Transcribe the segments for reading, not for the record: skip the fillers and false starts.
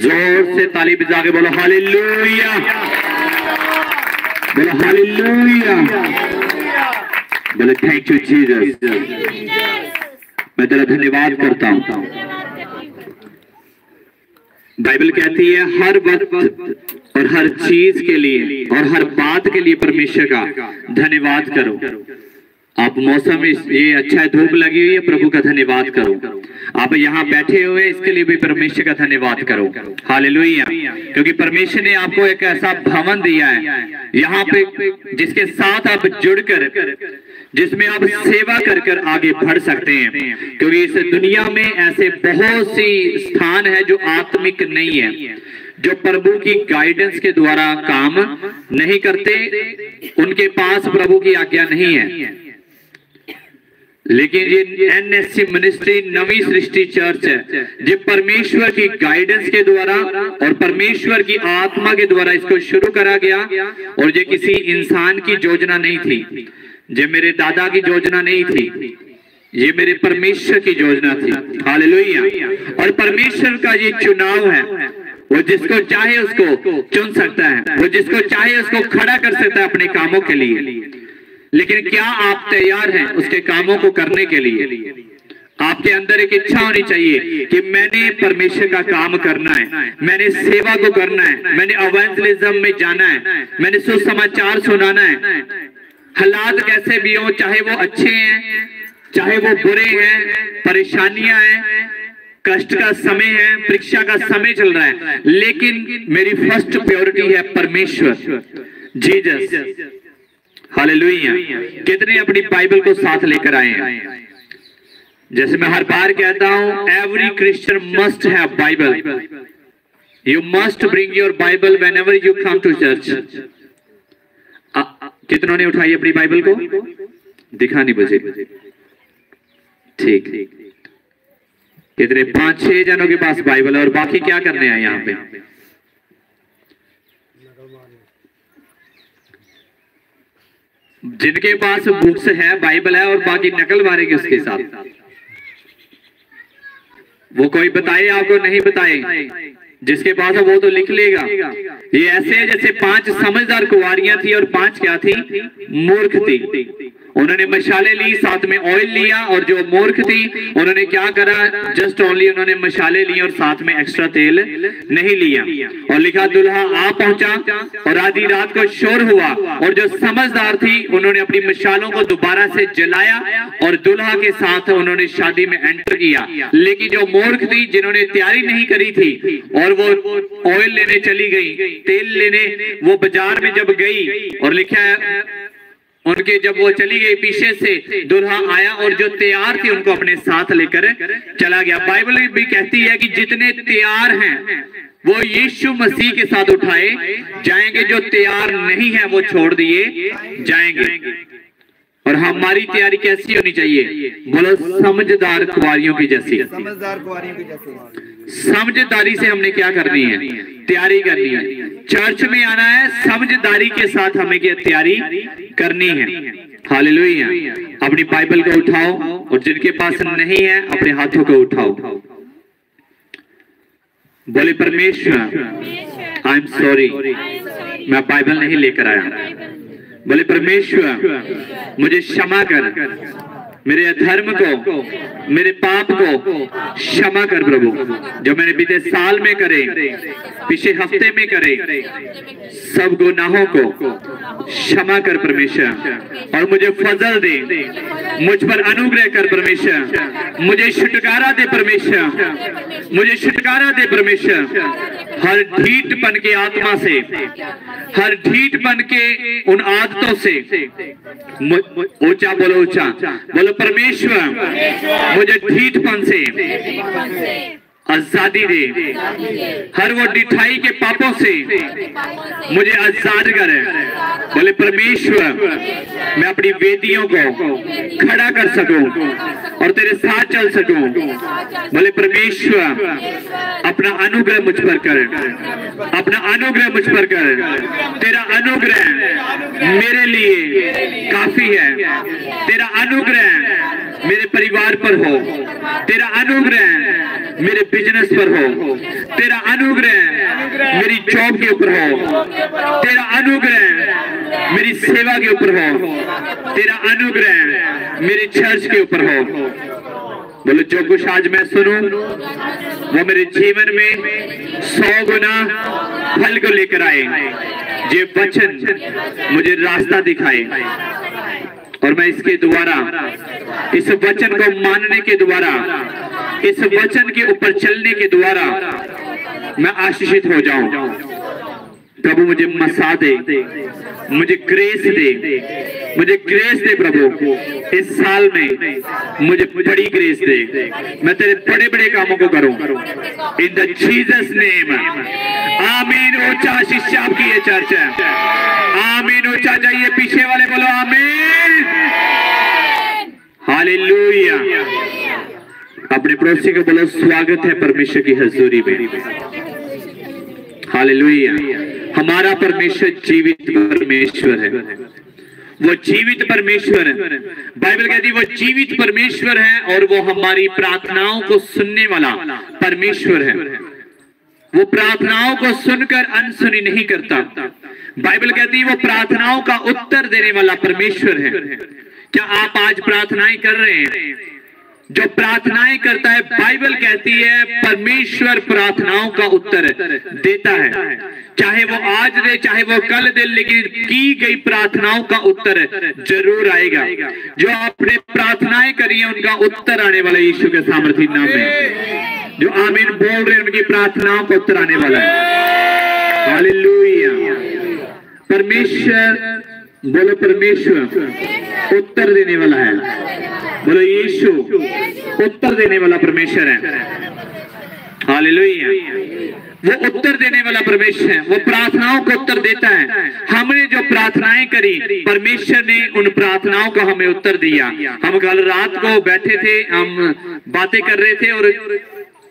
जोर से ताली बजा के बोलो हालेलुया, बोलो हालेलुया, बोलो थैंक यू जीसस। मैं तेरा धन्यवाद करता हूं। बाइबल कहती है हर वक्त और हर चीज के लिए और हर बात के लिए परमेश्वर का धन्यवाद करो। आप मौसम ये अच्छा है, धूप लगी हुई है, प्रभु का धन्यवाद करो। आप यहाँ बैठे हुए इसके लिए भी परमेश्वर का धन्यवाद करो। हालेलुया, क्योंकि परमेश्वर ने आपको एक ऐसा भवन दिया है यहाँ पे जिसके साथ आप जुड़कर, जिसमें आप सेवा कर कर आगे बढ़ सकते हैं। क्योंकि इस दुनिया में ऐसे बहुत सी स्थान है जो आत्मिक नहीं है, जो प्रभु की गाइडेंस के द्वारा काम नहीं करते, उनके पास प्रभु की आज्ञा नहीं है। लेकिन ये एनएससी मिनिस्ट्री नवी सृष्टि चर्च है जो परमेश्वर की गाइडेंस के द्वारा और परमेश्वर की आत्मा के द्वारा इसको शुरू करा गया। और ये किसी इंसान की योजना नहीं थी, ये मेरे दादा की योजना नहीं थी, ये मेरे परमेश्वर की योजना थी। हालेलुया। और परमेश्वर का ये चुनाव है, वो जिसको चाहे उसको चुन सकता है, वो जिसको चाहे उसको खड़ा कर सकता है अपने कामों के लिए। लेकिन क्या आप तैयार हैं उसके कामों को करने के लिए? आपके अंदर एक इच्छा होनी चाहिए कि मैंने परमेश्वर का काम करना है, मैंने सेवा को करना है, मैंने इवेंजलिज्म में जाना है, मैंने सुसमाचार सुनाना है। हालात कैसे भी हो, चाहे वो अच्छे हैं चाहे वो बुरे हैं, परेशानियां हैं, कष्ट का समय है, परीक्षा का समय चल रहा है, लेकिन मेरी फर्स्ट प्रायोरिटी है परमेश्वर, जीसस। हालेलुया। कितने अपनी बाइबल को साथ लेकर आए हैं? जैसे मैं हर बार कहता हूं, every Christian must have Bible. You must bring your Bible whenever you come to church. कितनों ने उठाई अपनी बाइबल को? दिखानी मुझे। ठीक, कितने? 5-6 जनों के पास बाइबल है और बाकी क्या करने आए यहाँ पे? जिनके पास बुक्स है, बाइबल है, और बाकी नकल मारेंगे उसके साथ। वो कोई बताए आपको नहीं बताए, जिसके पास है वो तो लिख लेगा। ये ऐसे है जैसे 5 समझदार कुंवारियां थी और 5 क्या थी? मूर्ख थी। उन्होंने मशाले ली, साथ में ऑयल लिया, और जो मूर्ख थी उन्होंने क्या करा? जस्ट ओनली उन्होंने मशाले ली और साथ में एक्स्ट्रा तेल नहीं लिया। और लिखा दुल्हा आ पहुंचा और आधी रात को शोर हुआ, और जो समझदार थी उन्होंने अपनी मशालों को दोबारा से जलाया और दुल्हा के साथ उन्होंने शादी में एंटर किया। लेकिन जो मूर्ख थी, जिन्होंने तैयारी नहीं करी थी और वो ऑयल लेने चली गई, तेल लेने वो बाजार में जब गई, और लिखा है उनके जब वो चली गई पीछे से दुल्हा आया और जो तैयार थी उनको अपने साथ लेकर चला गया। बाइबल भी कहती है कि जितने तैयार हैं वो यीशु मसीह के साथ उठाए जाएंगे, जो तैयार नहीं है वो छोड़ दिए जाएंगे। और हमारी तैयारी कैसी होनी चाहिए? बोलो समझदार कुंवारियों की जैसी। समझदार कुंवारियों की जैसी। समझदारी से हमने क्या करनी है? तैयारी करनी है। चर्च में आना है, समझदारी के साथ हमें क्या तैयारी करनी है। हालेलुया। अपनी बाइबल को उठाओ, और जिनके पास नहीं है अपने हाथों को उठाओ। बोले परमेश्वर आई एम सॉरी, मैं बाइबल नहीं लेकर आया। बोले परमेश्वर मुझे क्षमा कर, मेरे अधर्म को, मेरे पाप को क्षमा कर प्रभु, जो मैंने बीते साल में करे, पिछले हफ्ते में करे, सब गुनाहों को क्षमा कर परमेश्वर, और मुझे फजल दे, मुझ पर अनुग्रह कर परमेश्वर, मुझे छुटकारा दे परमेश्वर, मुझे छुटकारा दे परमेश्वर, हर ढीठपन के आत्मा से, हर ढीठपन के उन आदतों से। ऊंचा बोलो, ऊंचा बोलो, परमेश्वर मुझे ढीठपन से आजादी दे, हर वो डिठाई के पापों से मुझे आजाद कर। बोले परमेश्वर मैं अपनी वेदियों को खड़ा कर सकूं और तेरे साथ चल सकूं। बोले परमेश्वर अपना अनुग्रह मुझ पर कर, अपना अनुग्रह मुझ पर कर। तेरा अनुग्रह मेरे लिए काफी है, तेरा अनुग्रह मेरे परिवार पर हो, तेरा अनुग्रह मेरे बिजनेस पर हो, तेरा अनुग्रह मेरी जॉब के ऊपर हो, तेरा अनुग्रह मेरी सेवा के ऊपर हो, तेरा अनुग्रह मेरे चर्च के ऊपर हो। बोलो जो कुछ आज मैं सुनूं वो मेरे जीवन में 100 गुना फल को लेकर आए। ये वचन मुझे रास्ता दिखाए और मैं इसके द्वारा, इस वचन को मानने के द्वारा, इस वचन के ऊपर चलने के द्वारा मैं आशीषित हो जाऊं। प्रभु मुझे मसा दे, मुझे ग्रेस दे, मुझे ग्रेस दे प्रभु। इस साल में मुझे बड़ी ग्रेस दे, मैं तेरे बड़े बड़े कामों को करूं। इन द जीसस नेम, आमीन। ऊंचा आशीष आपकी ये चर्च है। आमीन। ऊंचा जाइए, पीछे वाले बोलो आमीन। हालेलुया। अपने पड़ोसी को बोलो स्वागत है परमेश्वर की हजूरी में। हालेलुया। हमारा परमेश्वर जीवित परमेश्वर है, वो जीवित परमेश्वर है। बाइबल कहती है वो जीवित परमेश्वर है और वो हमारी प्रार्थनाओं को सुनने वाला परमेश्वर है। वो प्रार्थनाओं को सुनकर अनसुनी नहीं करता। बाइबल कहती है वो प्रार्थनाओं का उत्तर देने वाला परमेश्वर है। क्या आप आज प्रार्थनाएं कर रहे हैं? जो प्रार्थनाएं करता है, बाइबल कहती है परमेश्वर प्रार्थनाओं का उत्तर देता है। चाहे वो आज दे, चाहे वो कल दे, लेकिन की गई प्रार्थनाओं का उत्तर जरूर आएगा। जो आपने प्रार्थनाएं करी है उनका उत्तर आने वाला यीशु के सामर्थी नाम में। जो आमीन बोल रहे हैं उनकी प्रार्थनाओं का उत्तर आने वाला है। हालेलुया। परमेश्वर, बोलो परमेश्वर उत्तर देने वाला है। बोलो यीशु उत्तर देने वाला परमेश्वर है। हालेलुया। वो उत्तर देने वाला परमेश्वर है, वो प्रार्थनाओं को उत्तर देता है। हमने जो प्रार्थनाएं करी, परमेश्वर ने उन प्रार्थनाओं का हमें उत्तर दिया। हम कल रात को बैठे थे, हम बातें कर रहे थे और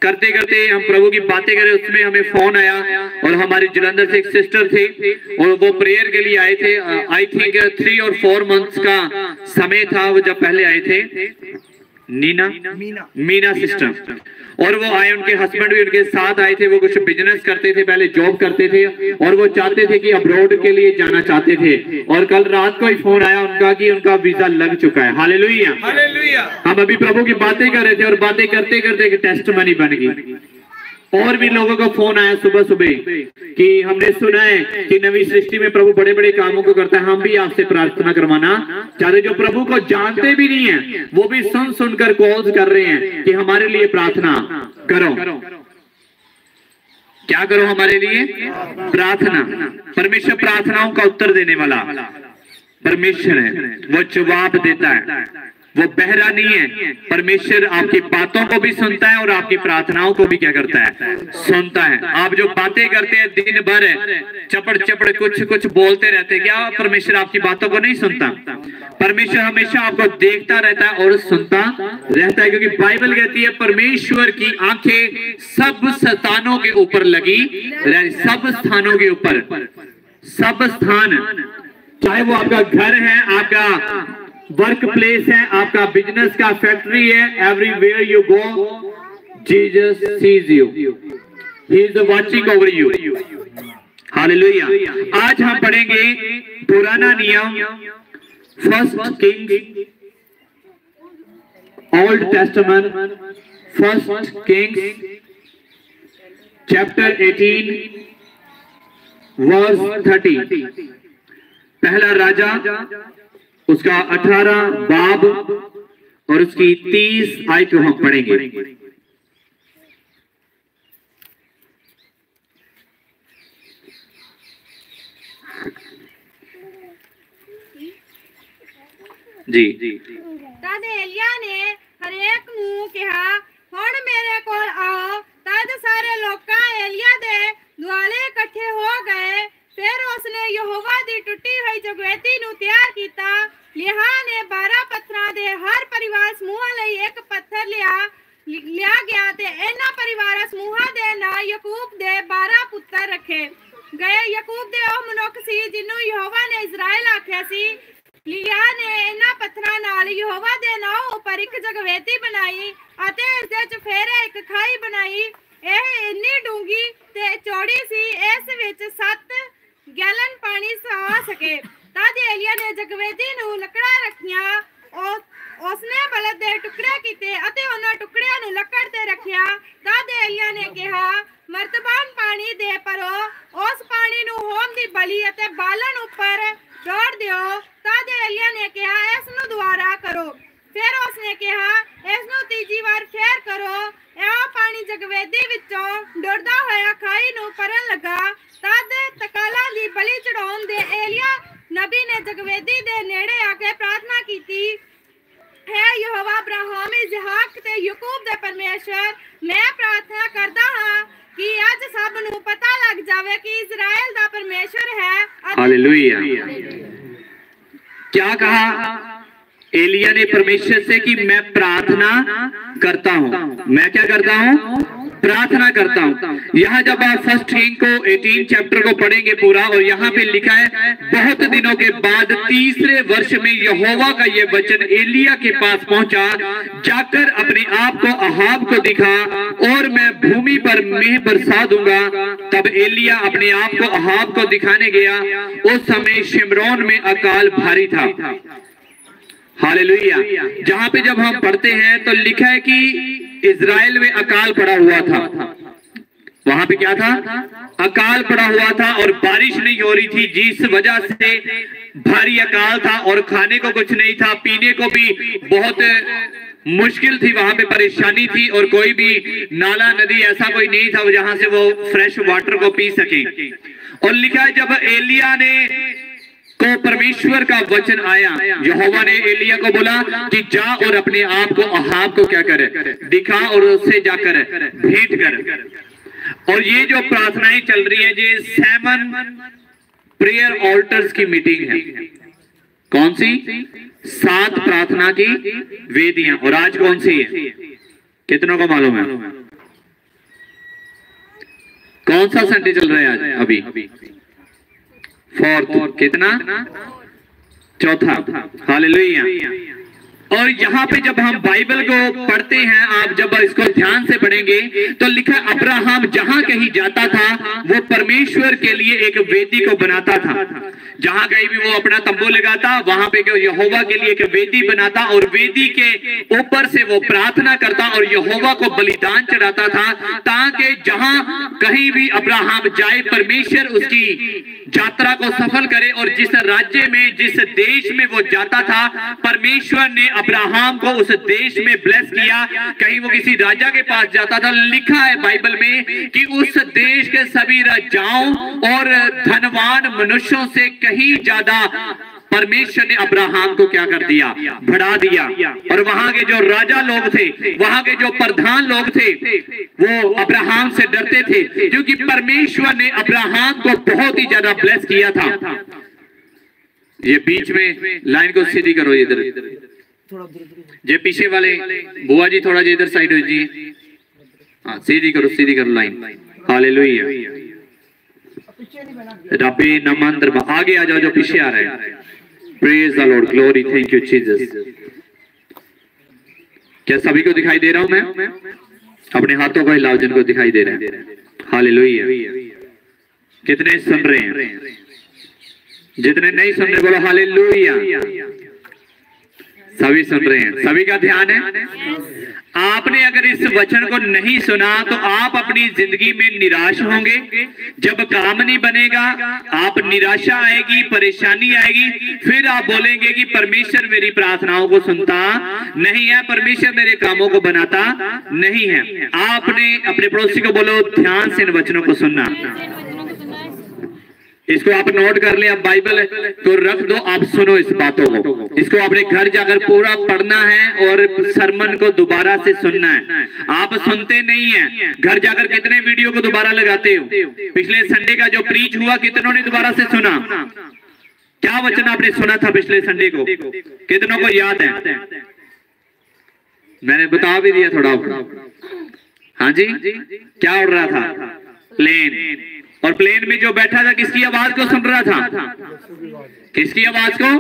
करते करते हम प्रभु की बातें कर रहे, उसमें हमें फोन आया और हमारे जलंधर से एक सिस्टर थे और वो प्रेयर के लिए आए थे। आई थिंक 3 और 4 मंथ्स का समय था वो जब पहले आए थे। मीना सिस्टर, और वो आए, उनके हस्बैंड भी उनके साथ आए थे। वो कुछ बिजनेस करते थे, पहले जॉब करते थे और वो चाहते थे कि अब्रॉड के लिए जाना चाहते थे। और कल रात को ही फोन आया उनका कि उनका वीजा लग चुका है। हालेलुया। हम अभी प्रभु की बातें कर रहे थे और बातें करते करते टेस्टमनी बन गई। और भी लोगों का फोन आया सुबह सुबह कि हमने सुना है कि नवी सृष्टि में प्रभु बड़े बड़े कामों को करता है, हम भी आपसे प्रार्थना करवाना चाहते। जो प्रभु को जानते भी नहीं है वो भी सुन सुनकर कॉल कर रहे हैं कि हमारे लिए प्रार्थना करो। क्या करो हमारे लिए? प्रार्थना। परमेश्वर प्रार्थनाओं का उत्तर देने वाला परमेश्वर है, वो जवाब देता है, वो बहरा नहीं है। परमेश्वर आपकी बातों को भी सुनता है और आपकी प्रार्थनाओं को भी क्या करता है? सुनता है। आप जो बातें करते हैं दिन भर चपड़ चपड़ कुछ कुछ बोलते रहते हैं, क्या परमेश्वर आपकी बातों को नहीं सुनता? परमेश्वर हमेशा आपको देखता रहता है और सुनता रहता है, क्योंकि बाइबल कहती है परमेश्वर की आंखें सब स्थानों के ऊपर लगी, सब स्थानों के ऊपर, सब स्थान, चाहे वो आपका घर है, आपका वर्क प्लेस है, आपका बिजनेस का फैक्ट्री है, everywhere you go Jesus sees you, he is watching over you. Hallelujah. आज हम पढ़ेंगे पुराना नियम, first Kings, Old Testament, first Kings chapter 18 verse 30। पहला राजा उसका 18 बाब और उसकी 30 आयत को हम पढ़ेंगे। जी तद एलिया ने हरेक नू कहा हुण मेरे कोल आओ। तद सारे लोग एलिया दे दुआले इकट्ठे हो गए। फिर उसने यहोवा दी टुटी हुई जगवेती नू तैयार कीता। लिहा ने 12 पत्थरां दे हर परिवार समूह लई एक पत्थर लिया गया ते इन्हां परिवार समूहां दे नां याकूब दे 12 पुत्तर रखे गए। याकूब दे ओह मनुख सी जिन्नू यहोवा ने इजराइल आख्या सी। लिया ने इन्हां पत्थरां नाल यहोवा दे नाम उपर एक जगवेदी बनाई अते इस दे च फेर एक खाई बनाई। ਇਹ ਇੰਨੀ ਡੂੰਗੀ ਤੇ ਚੌੜੀ ਸੀ, ਇਸ ਵਿੱਚ 7 ਗੈਲਨ ਪਾਣੀ ਸਾ ਸਕੇ। तद एलिया ने जगवेदी ਨੂੰ ਲੱਕੜਾਂ ਰੱਖੀਆਂ। ਉਸਨੇ ਬਲਦ ਦੇ ਟੁਕੜੇ ਕੀਤੇ ਅਤੇ ਉਹਨਾਂ ਟੁਕੜਿਆਂ ਨੂੰ ਲੱਕੜ ਤੇ ਰੱਖਿਆ। तद एलिया ने ਕਿਹਾ, ਮਰਤਬਾਨ ਪਾਣੀ ਦੇ ਭਰੋ, ਉਸ ਪਾਣੀ ਨੂੰ ਹੋਮ ਦੀ ਬਲੀ ਅਤੇ ਬਾਲਣ ਉੱਪਰ ਡੋੜ ਦਿਓ। तद एलिया ने ਕਿਹਾ, ਇਸ ਨੂੰ ਦੁਬਾਰਾ ਕਰੋ। फिर उसने कहा, इसनू तीजी बार फेर करो। यह पानी जगवेदी विचों डुरदा होया खाई नू भरन लगा। तद तकाला दी बलि चढ़ाउण दे एलिया नबी ने जगवेदी दे नेड़े आके प्रार्थना कीती, है यहोवा अब्राहम इसहाक ते याकूब दे परमेश्वर, मैं प्रार्थना करदा हां कि अज सब नू पता लग जावे कि इजराइल दा परमेश्वर है। हालेलुया। क्या कहा एलिया ने परमेश्वर से कि मैं प्रार्थना करता हूं। मैं क्या करता हूं? प्रार्थना करता हूं। यहाँ जब आप 1 किंग को 18 चैप्टर को पढ़ेंगे पूरा, और यहाँ पे लिखा है बहुत दिनों के बाद तीसरे वर्ष में यहोवा का ये वचन एलिया के पास पहुंचा, जाकर अपने आप को अहाब को दिखा और मैं भूमि पर मेंह बरसा दूंगा। तब एलिया अपने आप को अहाब को दिखाने गया। उस समय शिमरोन में अकाल भारी था। हालेलुया। जहां पे जब हम पढ़ते हैं तो लिखा है कि इजराइल में अकाल पड़ा हुआ था। वहां पे क्या था? अकाल पड़ा हुआ था और बारिश नहीं हो रही थी, जिस वजह से भारी अकाल था और खाने को कुछ नहीं था, पीने को भी बहुत मुश्किल थी, वहां पे परेशानी थी और कोई भी नाला नदी ऐसा कोई नहीं था जहां से वो फ्रेश वाटर को पी सके। और लिखा है जब एलिया ने को परमेश्वर का वचन आया, यहोवा ने एलिया को बोला कि जा और अपने आप को अहाब को क्या करे, दिखा और उससे जाकर भेंट कर। और ये जो प्रार्थनाएं चल रही है, ये 7 प्रेयर ऑल्टर्स की मीटिंग है। कौन सी? 7 प्रार्थना की वेदियां। और आज कौन सी है? कितनों को मालूम है? कौन सा संडे चल रहा है आज? अभी 4th। कितना? 4था। हालेलुया। और यहाँ पे जब हम बाइबल को पढ़ते हैं, आप जब इसको ध्यान से पढ़ेंगे तो लिखा अब्राहम जहां कहीं जाता था वो परमेश्वर के लिए एक वेदी को बनाता था। जहां कहीं भी वो अपना तंबू लगाता, वहां पे यहोवा के लिए एक वेदी बनाता और वेदी के ऊपर से वो प्रार्थना करता और यहोवा को बलिदान चढ़ाता था, ताकि जहां कहीं भी अब्राहम जाए परमेश्वर उसकी यात्रा को सफल करे। और जिस राज्य में, जिस देश में वो जाता था, परमेश्वर ने अब्राहम को उस देश में ब्लेस किया। कहीं वो किसी राजा के पास जाता था, लिखा है बाइबल में कि उस देश के सभी राजाओं और धनवान मनुष्यों से कहीं ज्यादा परमेश्वर ने अब्राहम को क्या कर दिया? बढ़ा दिया। और वहां के जो राजा लोग थे, वहां के जो प्रधान लोग थे, वो अब्राहम से डरते थे, क्योंकि परमेश्वर ने अब्राहम को बहुत ही ज्यादा ब्लेस किया था। ये बीच में लाइन को सीधी करो, इधर ये पीछे वाले बुआ जी थोड़ा जी इधर साइड हो जी। हाँ, सीधी करो लाइन। हालेलुया। रब्बे नमंद्र, आगे आ जाओ जो पीछे आ रहे हैं। Praise the Lord, glory, thank you Jesus. क्या सभी को दिखाई दे रहा हूं मैं? अपने हाथों को हिलाओ जिनको दिखाई दे रहे हैं। हालेलुया। कितने सुन रहे हैं? जितने नहीं सुन रहे बोलो हालेलुया। सभी सुन रहे हैं, सभी का ध्यान है। आपने अगर इस वचन को नहीं सुना तो आप अपनी जिंदगी में निराश होंगे। जब काम नहीं बनेगा, आप निराशा आएगी, परेशानी आएगी, फिर आप बोलेंगे कि परमेश्वर मेरी प्रार्थनाओं को सुनता नहीं है, परमेश्वर मेरे कामों को बनाता नहीं है। आपने अपने पड़ोसी को बोलो ध्यान से इन वचनों को सुनना। इसको आप नोट कर ले, आप बाइबल को रख दो, आप सुनो इस बातों को। इसको अपने घर जाकर पूरा पढ़ना है और सरमन को दोबारा से सुनना है। आप सुनते नहीं हैं, घर जाकर कितने वीडियो को दोबारा लगाते हो? पिछले संडे का जो प्रीच हुआ कितनों ने दोबारा से सुना? क्या वचन आपने सुना था पिछले संडे को? कितनों को याद है? मैंने बता भी दिया थोड़ा। हाँ जी, क्या उड़ रहा था? प्लेन। और प्लेन में जो बैठा था किसकी आवाज को सुन रहा था? किसकी आवाज को?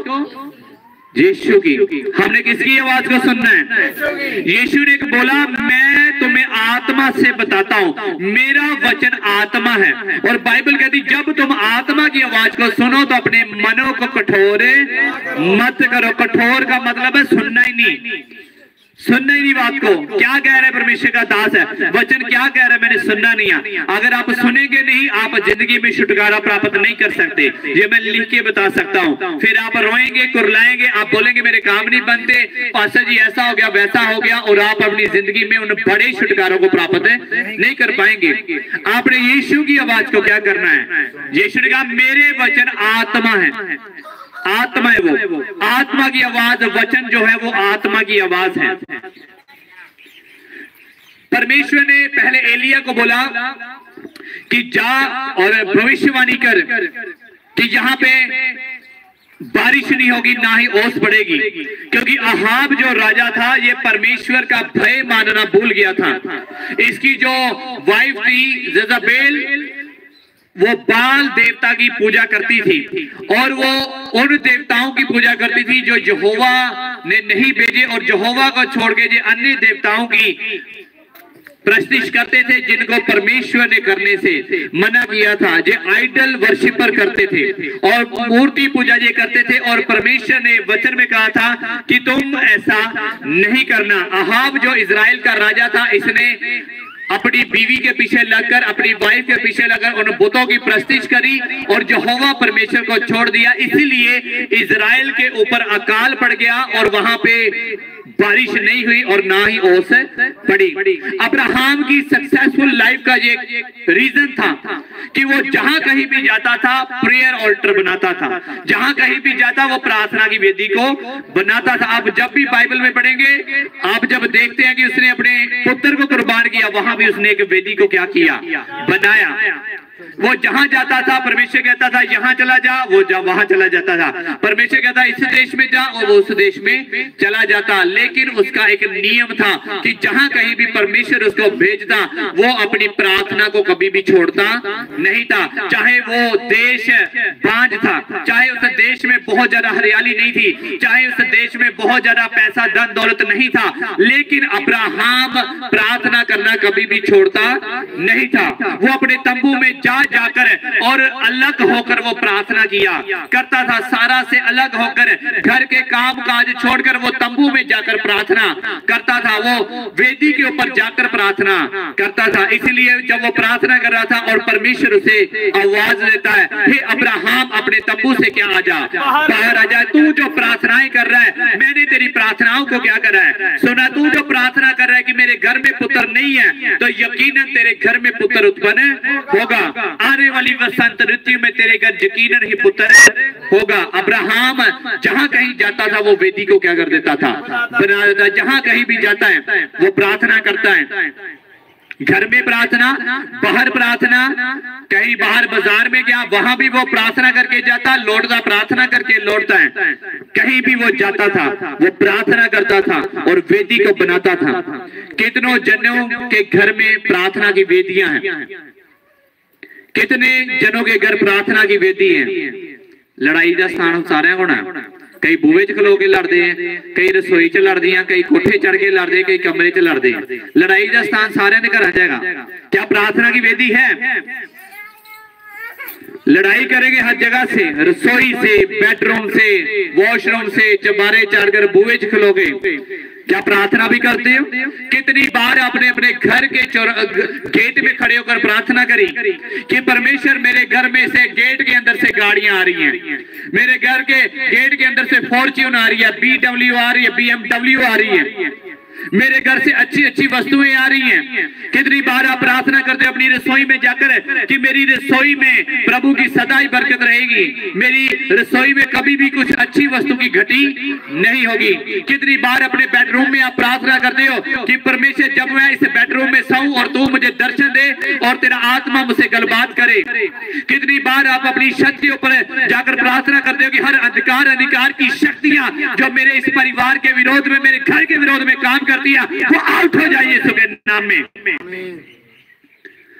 यीशु की। हमने किसकी आवाज को सुनना है? यीशु ने बोला मैं तुम्हें आत्मा से बताता हूं, मेरा वचन आत्मा है। और बाइबल कहती जब तुम आत्मा की आवाज को सुनो तो अपने मनों को कठोर मत करो। कठोर का मतलब है सुनना ही नहीं, सुनना ही नहीं बात को। क्या कह रहा है परमेश्वर का दास है, वचन क्या कह रहा है, मैंने सुनना नहीं है। अगर आप सुनेंगे नहीं आप जिंदगी में छुटकारा प्राप्त नहीं कर सकते। ये मैं लिख के बता सकता हूँ। फिर आप रोएंगे, कुरलाएंगे, आप बोलेंगे मेरे काम नहीं बनते, पास्टर जी ऐसा हो गया वैसा हो गया, और आप अपनी जिंदगी में उन बड़े छुटकारों को प्राप्त नहीं कर पाएंगे। आपने यीशु की आवाज को क्या करना है? यीशु ने कहा मेरे वचन आत्मा है, आत्मा है वो, आत्मा की आवाज, वचन जो है वो आत्मा की आवाज है। परमेश्वर ने पहले एलिया को बोला कि जा और भविष्यवाणी कर कि यहाँ पे बारिश नहीं होगी ना ही ओस पड़ेगी, क्योंकि अहाब जो राजा था ये परमेश्वर का भय मानना भूल गया था। इसकी जो वाइफ थी जज़ाबेल वो बाल देवता की पूजा करती थी, और वो उन देवताओं की पूजा करती थी जो यहोवा ने नहीं भेजे, और यहोवा को छोड़ के जो अन्य देवताओं की प्रस्तिश करते थे जिनको परमेश्वर ने करने से मना किया था। जो आइडल वर्शिपर करते थे और मूर्ति पूजा ये करते थे, और परमेश्वर ने वचन में कहा था कि तुम ऐसा नहीं करना। अहाब जो इजराइल का राजा था इसने अपनी बीवी के पीछे लगकर, अपनी वाइफ के पीछे लगकर उन बुतों की प्रस्तिश करी और यहोवा परमेश्वर को छोड़ दिया। इसीलिए इजराइल के ऊपर अकाल पड़ गया और वहां पे बारिश नहीं हुई और ना ही ओस पड़ी। अब्राहम की सक्सेसफुल लाइफ का ये रीजन था कि वो जहां कहीं भी जाता था प्रेयर ऑल्टर बनाता था, जहां कहीं भी जाता वो प्रार्थना की वेदी को बनाता था। आप जब भी बाइबल में पढ़ेंगे, आप जब देखते हैं कि उसने अपने पुत्र को कुर्बान किया, वहां भी उसने एक वेदी को क्या किया, बनाया। वो जहां जाता था परमेश्वर कहता था यहां चला जा, वो वहां चला जाता था। परमेश्वर कहता इस देश में जा, और वो उस देश में चला जाता। लेकिन उसका एक नियम था कि जहां कहीं भी परमेश्वर उसको भेजता वो अपनी प्रार्थना को कभी भी छोड़ता नहीं था। चाहे वो देश बांझ था, चाहे उस देश में बहुत ज्यादा हरियाली नहीं थी, चाहे उस देश में बहुत ज्यादा पैसा धन दौलत नहीं था, लेकिन अब्राहम प्रार्थना करना कभी भी छोड़ता नहीं था। वो अपने तंबू में जाकर और अलग होकर वो प्रार्थना किया करता था। सारा से अलग होकर घर के काम काज छोड़कर वो तंबू में जाकर प्रार्थना करता था, वो वेदी के ऊपर जाकर प्रार्थना करता था। इसलिए जब वो प्रार्थना कर रहा था और परमेश्वर उसे आवाज देता है, हे अब्राहम अपने तंबू से क्या आजा, बाहर आजा, तू जो प्रार्थनाएं कर रहा है मैंने तेरी प्रार्थनाओं को क्या करा है सुना। तू जो प्रार्थना कर रहा है कि मेरे घर में पुत्र नहीं है, तो यकीनन तेरे घर में पुत्र उत्पन्न होगा। आने वाली वसंत ऋतु में तेरे घर यकीनन ही पुत्र होगा। अब्राहम जहां कहीं जाता था वो वेदी को क्या कर देता था, बना देता। जहां कहीं भी जाता है वो प्रार्थना करता है, घर में प्रार्थना, बाहर प्रार्थना, कहीं बाहर बाजार में गया वहां भी वो प्रार्थना करके जाता, लौटता प्रार्थना करके लौटता है। कहीं भी वो जाता था वो प्रार्थना करता था और वेदी को बनाता था। कितनों जनों के घर में प्रार्थना की वेदियां हैं, कितने जनों के घर प्रार्थना की वेदी है। लड़ाई का स्थान सारे होना, कई बूहे च खलो के लड़ते हैं, कई रसोई च लड़ते हैं, कई कोठे चढ़ के लड़ते हैं, कई कमरे च लड़ते हैं। लड़ाई का स्थान सारे ने घर जाएगा। क्या प्रार्थना की वेदी है? लड़ाई करेंगे हर जगह से, रसोई से, बेडरूम से, वॉशरूम से, चबारे चढ़कर बूहे च खलोगे। क्या प्रार्थना भी करते हो? कितनी बार आपने अपने घर के गेट में खड़े होकर प्रार्थना करी कि परमेश्वर मेरे घर में से गेट के अंदर से गाड़ियां आ रही हैं, मेरे घर के गेट के अंदर से फॉर्च्यून आ रही है, BMW आ रही है, BMW आ रही है, मेरे घर से अच्छी अच्छी वस्तुएं आ रही हैं। कितनी बार आप प्रार्थना करते अपनी रसोई में जाकर कि मेरी रसोई में प्रभु की सदा ही बरकत रहेगी, मेरी रसोई में कभी भी कुछ अच्छी वस्तु की घटी नहीं होगी। कितनी बार अपने बेडरूम में आप प्रार्थना करते हो कि परमेश्वर जब मैं इस बेडरूम में सोऊं और तू मुझे दर्शन दे और तेरा आत्मा मुझसे गलबात करे। कितनी बार आप अपनी छत के ऊपर जाकर प्रार्थना करते हो कि हर अंधकार की शक्तियां जो मेरे इस परिवार के विरोध में, मेरे घर के विरोध में काम करती है वो आउट हो जाए यीशु के नाम में।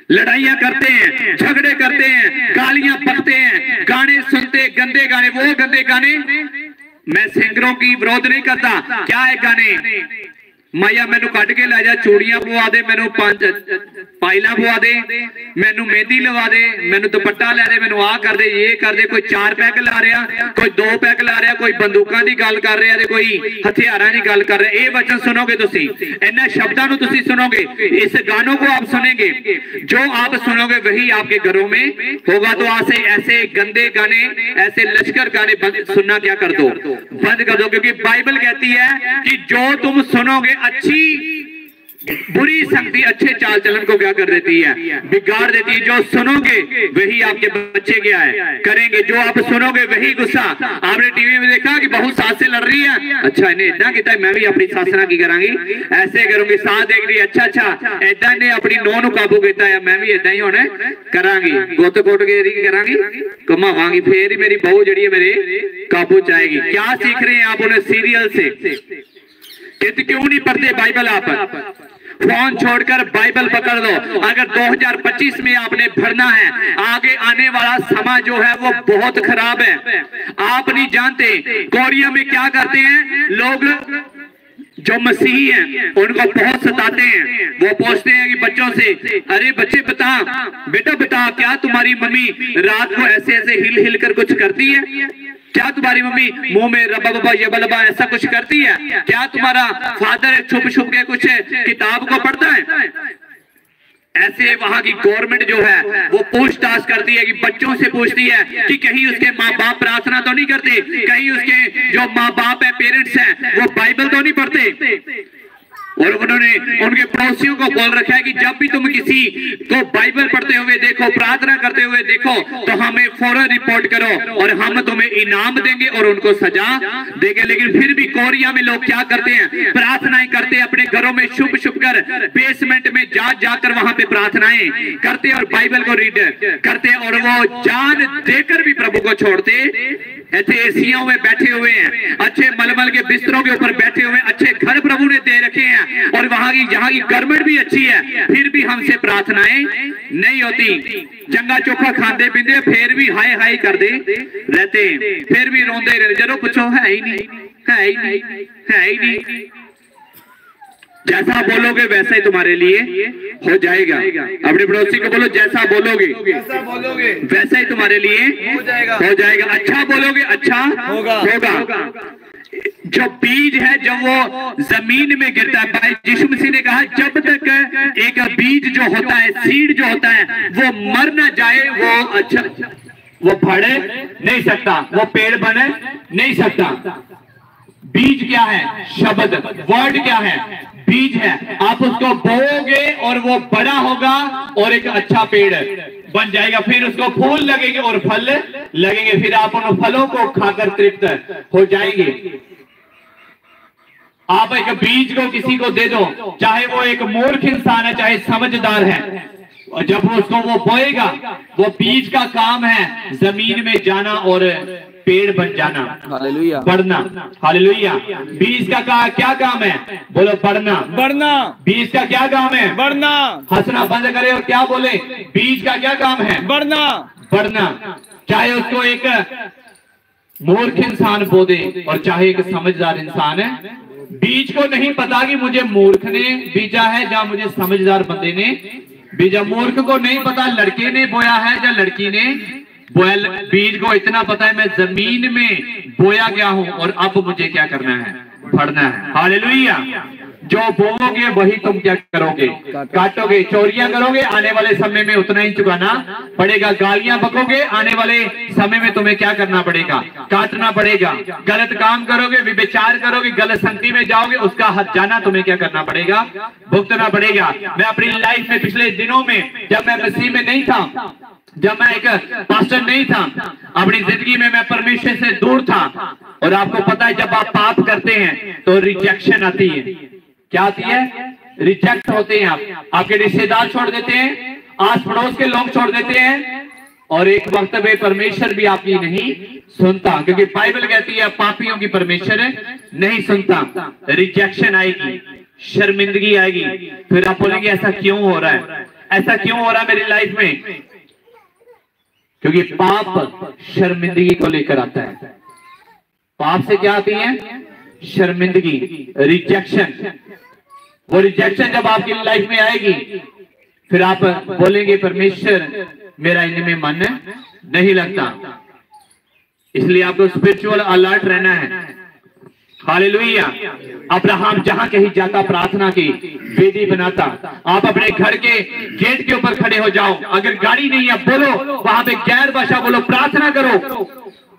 लड़ाइयां करते हैं, झगड़े करते हैं, गालियां बकते हैं, गाने सुनते, गंदे गाने, वो गंदे गाने मैं सिंगरों की विरोध नहीं करता। क्या है गाने, माया मैनू कट के लै जा, चूड़ियां पवा दे, मैनू पायला पवा दे, मैनू मेहंदी लवा दे, मैनू दुपट्टा लै दे, मैनू आ कर दे, ये कर दे। कोई 4 पैक ला रहा, कोई 2 पैक ला रहा, कोई बंदूकां दी गल कर रहा, कोई हथियारां दी गल कर रहा। ये वचन सुनोगे तुसी, इन्हां शब्दां नू तुसी सुनोगे, इस गानों को आप सुनेंगे, जो आप सुनोगे वही आपके घरों में होगा। तो ऐसे गंदे गाने, ऐसे लश्कर गाने सुनना क्या कर दो, बंद कर दो। क्योंकि बाइबल कहती है कि जो तुम सुनोगे, अच्छी बुरी संगति अच्छे चाल चलन को क्या कर देती है, बिगाड़ देती है। जो सुनोगे वही आपके बच्चे क्या है करेंगे, जो आप सुनोगे वही गुस्सा। आपने टीवी में देखा कि बहुत सास से लड़ रही है, अच्छा इन्हें इतना किया, मैं भी अपनी सास ना की करांगी, ऐसे करूंगी। सास देख रही, अच्छा इदा ने अपनी नौं नूं काबू किया है, मैं भी इदा ही होने करांगी, गुत्त कोट के करांगी, घुमावांगी, फिर ही मेरी बहू जी है मेरे काबू च आएगी। क्या सीख रहे हैं आप उन्हें सीरियल से? क्यों नहीं पढ़ते बाइबल? आप फोन छोड़कर बाइबल पकड़ लो। अगर 2025 में आपने भरना है, आगे आने वाला समा जो है वो बहुत खराब है। आप नहीं जानते कोरिया में क्या करते हैं लोग, जो मसीही हैं उनको बहुत सताते हैं। वो पूछते हैं कि बच्चों से, अरे बच्चे बता, बेटा क्या तुम्हारी मम्मी रात को ऐसे ऐसे हिल हिल कर कुछ करती है? क्या तुम्हारी मम्मी मुंह में रबा बबा ये बलबा ऐसा कुछ करती है? क्या तुम्हारा फादर छुप छुप के कुछ किताब को पढ़ता है? ऐसे वहां की गवर्नमेंट जो है वो पूछताछ करती है कि बच्चों से पूछती है कि कहीं उसके माँ बाप प्रार्थना तो नहीं करते, कहीं उसके जो माँ बाप है, पेरेंट्स हैं, वो बाइबल तो नहीं पढ़ते। और उन्होंने उनके पड़ोसियों को बोल रखा है कि जब भी तुम किसी को बाइबल पढ़ते हुए देखो, प्रार्थना करते हुए देखो, तो हमें फौरन रिपोर्ट करो और हम तुम्हें इनाम देंगे और उनको सजा देंगे। लेकिन फिर भी कोरिया में लोग क्या करते हैं, प्रार्थनाएं करते हैं अपने घरों में, छुप छुप कर बेसमेंट में जाकर वहां पे प्रार्थनाएं करते और बाइबल को रीड करते, और वो जान देकर भी प्रभु को छोड़ते। ऐसे एसियों में बैठे हुए हैं, अच्छे मलमल के बिस्तरों के ऊपर बैठे हुए हैं, अच्छे घर प्रभु ने दे रखे हैं, और वहां की जहां की गवर्नमेंट भी अच्छी है, फिर भी हमसे प्रार्थनाएं नहीं होती। जंगा चोखा खाते पीते फिर भी हाय हाय कर दे रहते, फिर भी रोंदे रहते। जरो पूछो है ही नहीं, है ही नहीं, है ही नहीं। जैसा बोलोगे वैसा ही तुम्हारे लिए हो जाएगा। अपने पड़ोसी को बोलो, जैसा बोलोगे वैसा ही तुम्हारे लिए हो जाएगा। अच्छा बोलोगे अच्छा होगा। जो बीज है जब वो जमीन में गिरता है, भाई यीशु मसीह ने कहा जब तक एक बीज जो होता है, सीड जो होता है, वो मर ना जाए, वो अच्छा वो फड़ नहीं सकता, वो पेड़ बन नहीं सकता। बीज क्या है? शब्द, वर्ड क्या है? बीज है। आप उसको बोओगे और वो बड़ा होगा और एक अच्छा पेड़ बन जाएगा, फिर उसको फूल लगेंगे और फल लगेंगे, फिर आप उन फलों को खाकर तृप्त हो जाएंगे। आप एक बीज को किसी को दे दो, चाहे वो एक मूर्ख इंसान है चाहे समझदार है, और जब उसको वो बोएगा, वो बीज का काम है जमीन में जाना और पेड़ बन जाना, हालेलुया, बढ़ना। हालेलुया। बीज का क्या काम है? बोलो बढ़ना। बीज का क्या काम है? बढ़ना। हंसना बंद करे और क्या बोले? बीज का क्या काम है? बढ़ना। चाहे उसको एक मूर्ख इंसान बो दे और चाहे एक समझदार इंसान है, बीज को नहीं पता कि मुझे मूर्ख ने बीजा है या मुझे समझदार बंदे ने बीजा। मूर्ख को नहीं पता लड़के ने बोया है या लड़की ने बोया। बीज को इतना पता है मैं जमीन में बोया गया हूं और अब मुझे क्या करना है? बढ़ना है। हालेलुया। जो बोओगे वही तुम क्या करोगे? काटोगे। चोरियां करोगे, आने वाले समय में उतना ही चुकाना पड़ेगा। गालियां बकोगे, आने वाले समय में तुम्हें क्या करना पड़ेगा? काटना पड़ेगा। गलत काम करोगे, विचार करोगे, गलत संगति में जाओगे, उसका हद जाना तुम्हें क्या करना पड़ेगा? भुगतना पड़ेगा। मैं अपनी लाइफ में पिछले दिनों में, जब मैं मसीह में नहीं था, जब मैं एक पास्टर नहीं था, अपनी जिंदगी में मैं परमेश्वर से दूर था, और आपको पता है जब आप पाप करते हैं तो रिजेक्शन आती है। क्या आती है? रिजेक्ट होते हैं आप, आपके रिश्तेदार छोड़ देते हैं, आस पड़ोस के लोग छोड़ देते हैं, और एक वक्त में परमेश्वर भी आपकी नहीं सुनता, क्योंकि बाइबल कहती है पापियों की परमेश्वर नहीं सुनता। रिजेक्शन आएगी, शर्मिंदगी आएगी, फिर आप बोलेंगे ऐसा क्यों हो रहा है, ऐसा क्यों हो रहा है मेरी लाइफ में? क्योंकि पाप शर्मिंदगी को लेकर आता है। पाप से क्या आती है? शर्मिंदगी, रिजेक्शन। वो रिजेक्शन जब आपकी लाइफ में आएगी, फिर आप बोलेंगे परमेश्वर मेरा इनमें मन नहीं लगता। इसलिए आपको स्पिरिचुअल अलर्ट रहना है। हालेलुया। अब्राहम जहां कहीं जाता प्रार्थना की वेदी बनाता। आप अपने घर के गेट के ऊपर खड़े हो जाओ, अगर गाड़ी नहीं है बोलो, वहां पे गैर भाषा बोलो, प्रार्थना करो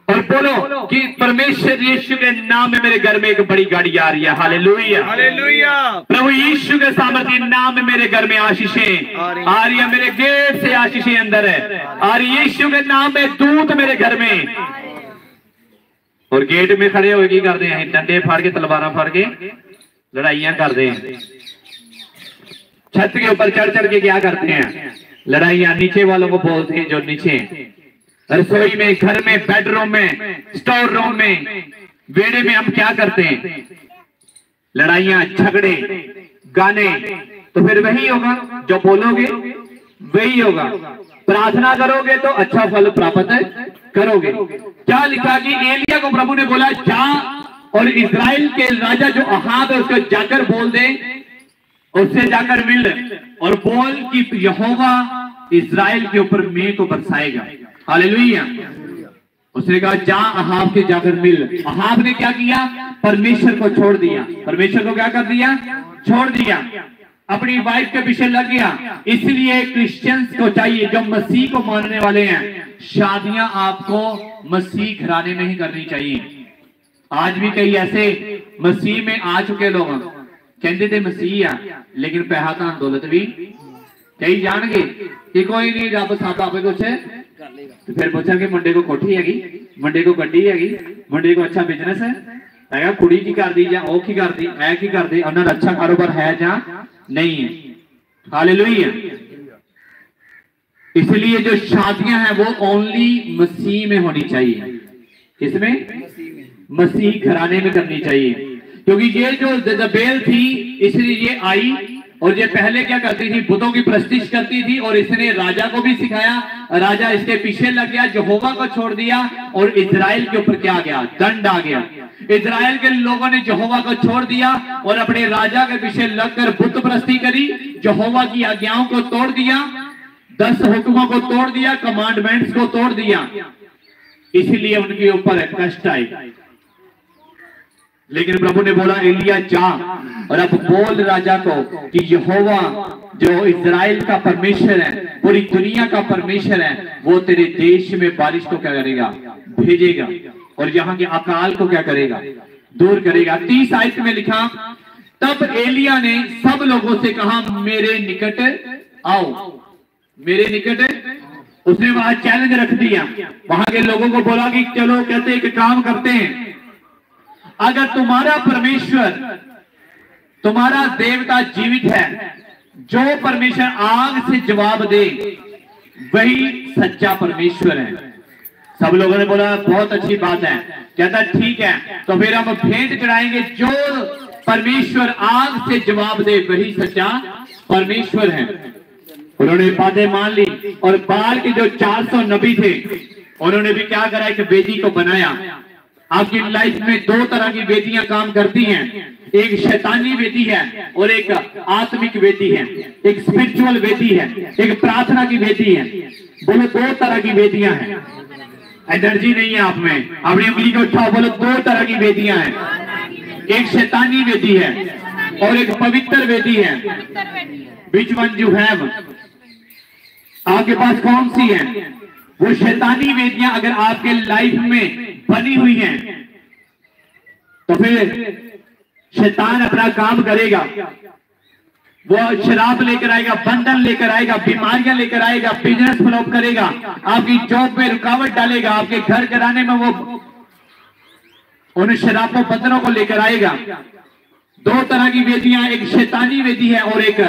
और बोलो कि परमेश्वर यीशु के नाम में मेरे घर में एक बड़ी गाड़ी आ रही है। Hallelujah, hallelujah. प्रभु यीशु के सामर्थ्य नाम में मेरे घर में आशीषें आ रही है, मेरे गेट से आशीषें अंदर है, और यीशु के नाम में दूत मेरे घर में। और गेट में खड़े हो की करते हैं? डंडे फाड़ के, तलवारा फाड़ के लड़ाइयां करते हैं। छत के ऊपर चढ़ चढ़ के क्या करते हैं? लड़ाइयां। नीचे वालों को बोलते हैं जो नीचे, रसोई में, घर में, बेडरूम में, स्टोर रूम में, बेड़े में हम क्या करते हैं? लड़ाइयां, झगड़े, गाने। तो फिर वही होगा जो बोलोगे, वही होगा। प्रार्थना करोगे तो अच्छा फल प्राप्त करोगे। क्या लिखा कि एलिया को प्रभु ने बोला जा और इजराइल के राजा जो अहाब है उसको जाकर बोल दे, उससे जाकर मिल और बोल कि यहोवा इजराइल के ऊपर मेघ को बरसाएगा। हालेलुया। उसने कहा जा अहाब के जाकर मिल। अहाब ने क्या किया? परमेश्वर को छोड़ दिया। परमेश्वर को क्या कर दिया? छोड़ दिया। अपनी वाइफ के पीछे लग गया। इसलिए क्रिश्चियंस को चाहिए, जो मसीह को मानने वाले हैं, शादियां आपको मसीह घराने में ही करनी चाहिए। आज भी कई ऐसे मसीह में आ चुके लोग कहते थे मसीह आ, लेकिन पैसा तो दौलत भी कई जान गए कि कोई नहीं, रब साथ आपे कुछ तो फिर पूछा कि मुंडे को कोठी हैगी, मुंडे को गड्डी हैगी, मुंडे को अच्छा बिजनेस है, कुड़ी की कर दी या की कर दी, ऐ की कर दी, उन्होंने अच्छा कारोबार है या नहीं है। हालेलुया। इसलिए जो शादियां हैं वो ओनली मसीह में होनी चाहिए। किसमें? मसीह घराने में करनी चाहिए। क्योंकि ये जो जजेबेल थी, इसलिए ये आई और ये पहले क्या करती थी? बुतों की प्रस्तिश करती थी, और इसने राजा को भी सिखाया। राजा इसके पीछे लग गया, यहोवा को छोड़ दिया, और इजराइल के ऊपर क्या आ गया? दंड आ गया। इजराइल के लोगों ने यहोवा को छोड़ दिया और अपने राजा के पीछे लगकर बुत प्रस्ती करी, यहोवा की आज्ञाओं को तोड़ दिया, 10 हुक्मों को तोड़ दिया, कमांडमेंट्स को तोड़ दिया। इसलिए उनके ऊपर कष्ट आई। लेकिन प्रभु ने बोला एलिया जा और अब बोल राजा को कि यहोवा जो इजराइल का परमेश्वर है, पूरी दुनिया का परमेश्वर है, वो तेरे देश में बारिश को क्या करेगा? भेजेगा, और यहाँ के अकाल को क्या करेगा? दूर करेगा। 30 आयत में लिखा तब एलिया ने सब लोगों से कहा मेरे निकट आओ, मेरे निकट। उसने वहां चैलेंज रख दिया। वहां के लोगों को बोला कि चलो, कहते एक काम करते हैं, अगर तुम्हारा परमेश्वर, तुम्हारा देवता जीवित है, जो परमेश्वर आग से जवाब दे वही सच्चा परमेश्वर है। सब लोगों ने बोला बहुत अच्छी बात है। कहता ठीक है, तो फिर हम भेंट चढ़ाएंगे, जो परमेश्वर आग से जवाब दे वही सच्चा परमेश्वर है। उन्होंने बातें मान ली, और बाल के जो 400 नबी थे उन्होंने भी क्या करा? एक वेदी को बनाया। आपकी लाइफ में 2 तरह की वेदियां काम करती हैं, एक शैतानी वेदी है और एक आत्मिक वेदी है, एक स्पिरिचुअल वेदी है, एक प्रार्थना की वेदी है। बोलो 2 तरह की वेदियां हैं। एनर्जी नहीं है आप में, अपनी उंगली को उठाओ, बोलो 2 तरह की वेदियां हैं, एक शैतानी वेदी है और एक पवित्र वेदी है। Which one you have? आपके पास कौन सी है? वो शैतानी वेदियां अगर आपके लाइफ में बनी हुई हैं तो फिर शैतान अपना काम करेगा। वो शराब लेकर आएगा, बंधन लेकर आएगा, बीमारियां लेकर आएगा, बिजनेस फ्लॉप करेगा, आपकी जॉब में रुकावट डालेगा, आपके घर कराने में वो उन शराबों बंधनों को लेकर आएगा। दो तरह की वेदियां, एक शैतानी वेदी है और एक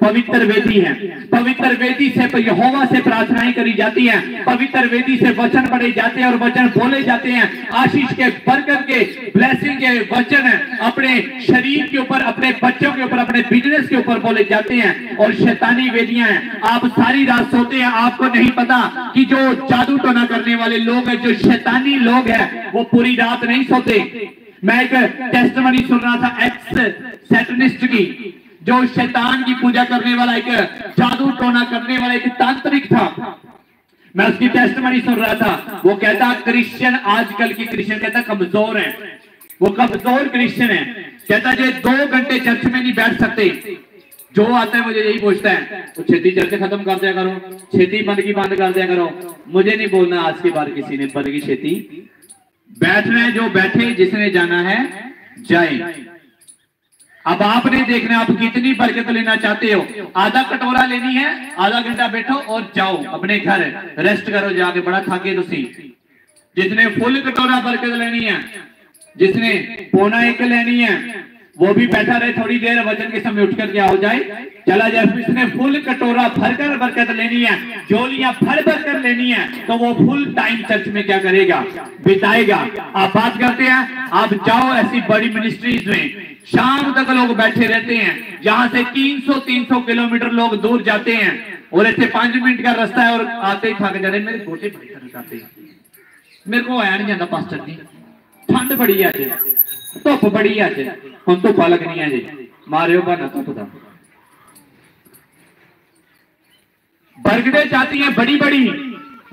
पवित्र वेदी है। पवित्र वेदी से यहोवा से प्रार्थनाएं करी जाती हैं, पवित्र वेदी से वचन पढ़े जाते हैं और वचन बोले जाते हैं, आशीष के, बरकत के, ब्लेसिंग के वचन अपने शरीर के ऊपर, अपने बच्चों के ऊपर, अपने बिजनेस के ऊपर बोले जाते हैं। और शैतानी वेदियां हैं, आप सारी रात सोते हैं, आपको नहीं पता कि जो जादू टोना करने वाले लोग हैं, जो शैतानी लोग हैं, वो पूरी रात नहीं सोते। मैं एक टेस्टमनी सुन रहा था एक्स सैटनिस्ट की, जो शैतान की पूजा करने वाला, एक जादू टोना करने वाला एक तांत्रिक था। मैं उसकी टेस्टमनी सुन रहा था। वो कहता क्रिश्चियन, आजकल की क्रिश्चियन कहता कमजोर है, वो कमजोर क्रिश्चियन है। कहता जो 2 घंटे चर्च में नहीं बैठ सकते, जो आता है मुझे यही पूछता है, तो छेती चर्च खत्म कर दिया करो, छेती बंद कर दिया करो। मुझे नहीं बोलना आज के बाद किसी ने बंद की छेती, बैठना है जो बैठे, जिसने जाना है जाए। अब आपने देखना आप कितनी बरकत लेना चाहते हो। आधा कटोरा लेनी है, आधा घंटा बैठो और जाओ अपने घर, रेस्ट करो जाके, बड़ा थके तुसी। जिसने फुल कटोरा बरकत लेनी है, जिसने पौना 1 लेनी है, वो भी बैठा रहे थोड़ी देर, वचन के समय उठकर क्या हो जाए, चला जाए। इसने फुल कटोरा भरकर बरकत लेनी है, झोलियां भर कर लेनी है, तो वो फुल टाइम चर्च में क्या करेगा, बिताएगा। आप बात करते हैं, आप जाओ ऐसी बड़ी मिनिस्ट्रीज में, शाम तक लोग बैठे रहते हैं, जहां से 300 किलोमीटर लोग दूर जाते हैं, और ऐसे 5 मिनट का रास्ता है और आते ही थक जा रहे, मेरे गोटे बड़ी करते हैं, मेरे को आया नहीं जाता पास्टर जी, ठंड बड़ी है, धुप बड़ी है, हम धुप लगनी है जी, मारियो बना धुप का। बरकतें चाहती है बड़ी बड़ी,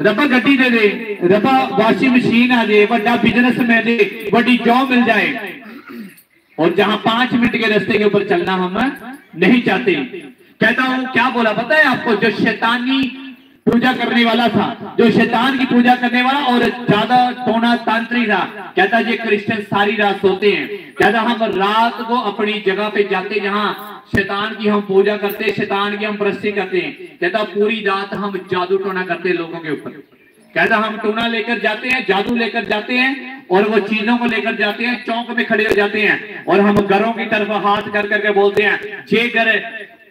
रबा गड्डी दे दे, रबा वॉशिंग मशीन आ जाए, बड़ा बिजनेस में दे, बड़ी जॉब मिल जाए, और जहां 5 मिनट के रास्ते के ऊपर चलना हम नहीं चाहते। कहता हूं क्या बोला पता है आपको, जो शैतानी पूजा करने वाला था, जो शैतान की पूजा करने वाला और ज्यादा टोना तांत्रिक था, कहता ये क्रिश्चियन सारी रात सोते हैं। कहता हम रात को अपनी जगह पे जाते जहां शैतान की हम पूजा करते, शैतान की हम परस्ती करते हैं। कहता पूरी रात हम जादू टोना करते लोगों के ऊपर। कहता हम टोना लेकर जाते हैं, जादू लेकर जाते हैं, और वो चीजों को लेकर जाते हैं, चौक में खड़े हो जाते हैं, और हम घरों की तरफ हाथ कर करके बोलते हैं ये घर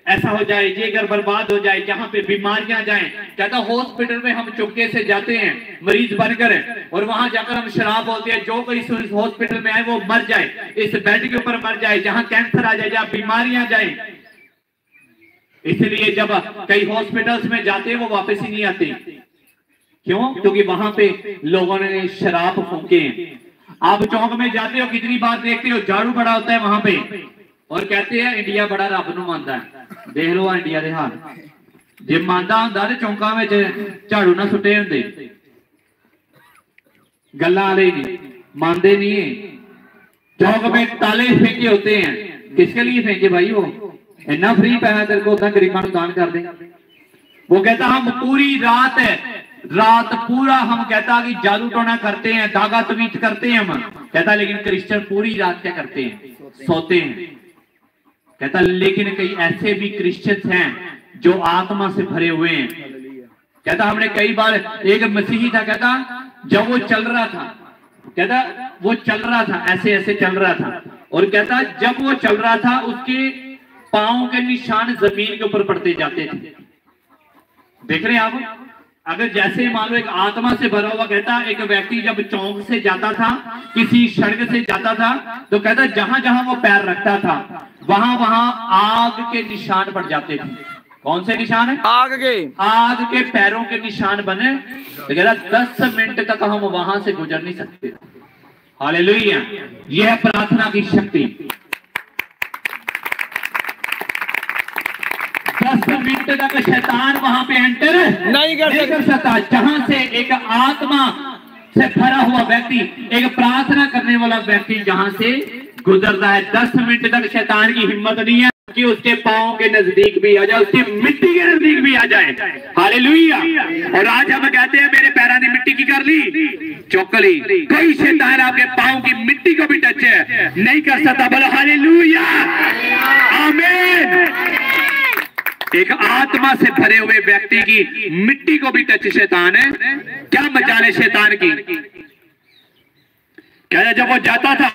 ऐसा हो जाए, ये घर बर्बाद हो जाए, जहां पे बीमारियां जाएं। कहता हॉस्पिटल में हम चुपके से जाते हैं मरीज बनकर, और वहां जाकर हम शराब बोलते हैं जो कोई इस हॉस्पिटल में आए वो मर जाए, इस बेड के ऊपर मर जाए, जहां कैंसर आ जाए, जहां बीमारियां जाए। इसलिए जब कई हॉस्पिटल्स में जाते हैं वो वापस ही नहीं आते। क्यों? क्योंकि वहां पे लोगों ने शराब फूके हैं। आप चौक में जाते हो, कितनी बार देखते हो झाड़ू बड़ा होता है वहां पे, और कहते हैं इंडिया बड़ा रब नूं मानदा है। देख लो इंडिया दे हाल, जे मानदा हुंदा ते चौंका में झाड़ू ना सुटे हुंदे। गल्लां वाले नहीं मानते, नहीं है। चौक में ताले फेंके होते हैं, किसके लिए फेंके भाई? वो इतना फ्री पैसा तेरे को उतना गरीबां नूं दान कर दे। वो कहता हम पूरी रात पूरा हम कहता कि जादू टोना करते हैं, धागा तवीज करते हैं हम। कहता लेकिन क्रिश्चियन पूरी रात क्या करते हैं? सोते हैं। कहता लेकिन कई ऐसे भी क्रिश्चियंस हैं जो आत्मा से भरे हुए हैं। कहता हमने कई बार, एक मसीही था, कहता जब वो चल रहा था, कहता वो चल रहा था ऐसे ऐसे चल रहा था, और कहता जब वो चल रहा था उसके पांव के निशान जमीन के ऊपर पड़ते जाते थे। देख रहे हैं आप? अगर जैसे मान लो एक आत्मा से भरा हुआ, कहता एक व्यक्ति जब चौक से जाता था, किसी सड़क से जाता था, तो कहता जहां जहां वो पैर रखता था वहां वहां आग के निशान पड़ जाते थे। कौन से निशान है? आग के पैरों के निशान बने। तो कहता 10 मिनट तक हम वहां से गुजर नहीं सकते। हालेलुया! यह है प्रार्थना की शक्ति। 10 मिनट तक शैतान वहां पे एंटर नहीं कर सकता। जहां से एक आत्मा से भरा हुआ व्यक्ति, एक प्रार्थना करने वाला व्यक्ति जहां से गुजरता है, 10 मिनट तक शैतान की हिम्मत नहीं है कि उसके पांव के नजदीक भी आ जाए, उसकी मिट्टी के नजदीक भी आ जाए। हालेलुया! और आज हम कहते हैं मेरे पैरा ने मिट्टी की कर ली, चौकली। कोई शैतान आपके पांव की मिट्टी को भी टच नहीं कर सकता। बोलो हालेलुया, आमीन। एक आत्मा से भरे हुए व्यक्ति की मिट्टी को भी टच शैतान है, क्या मजाल है शैतान की। क्या जब वो जाता था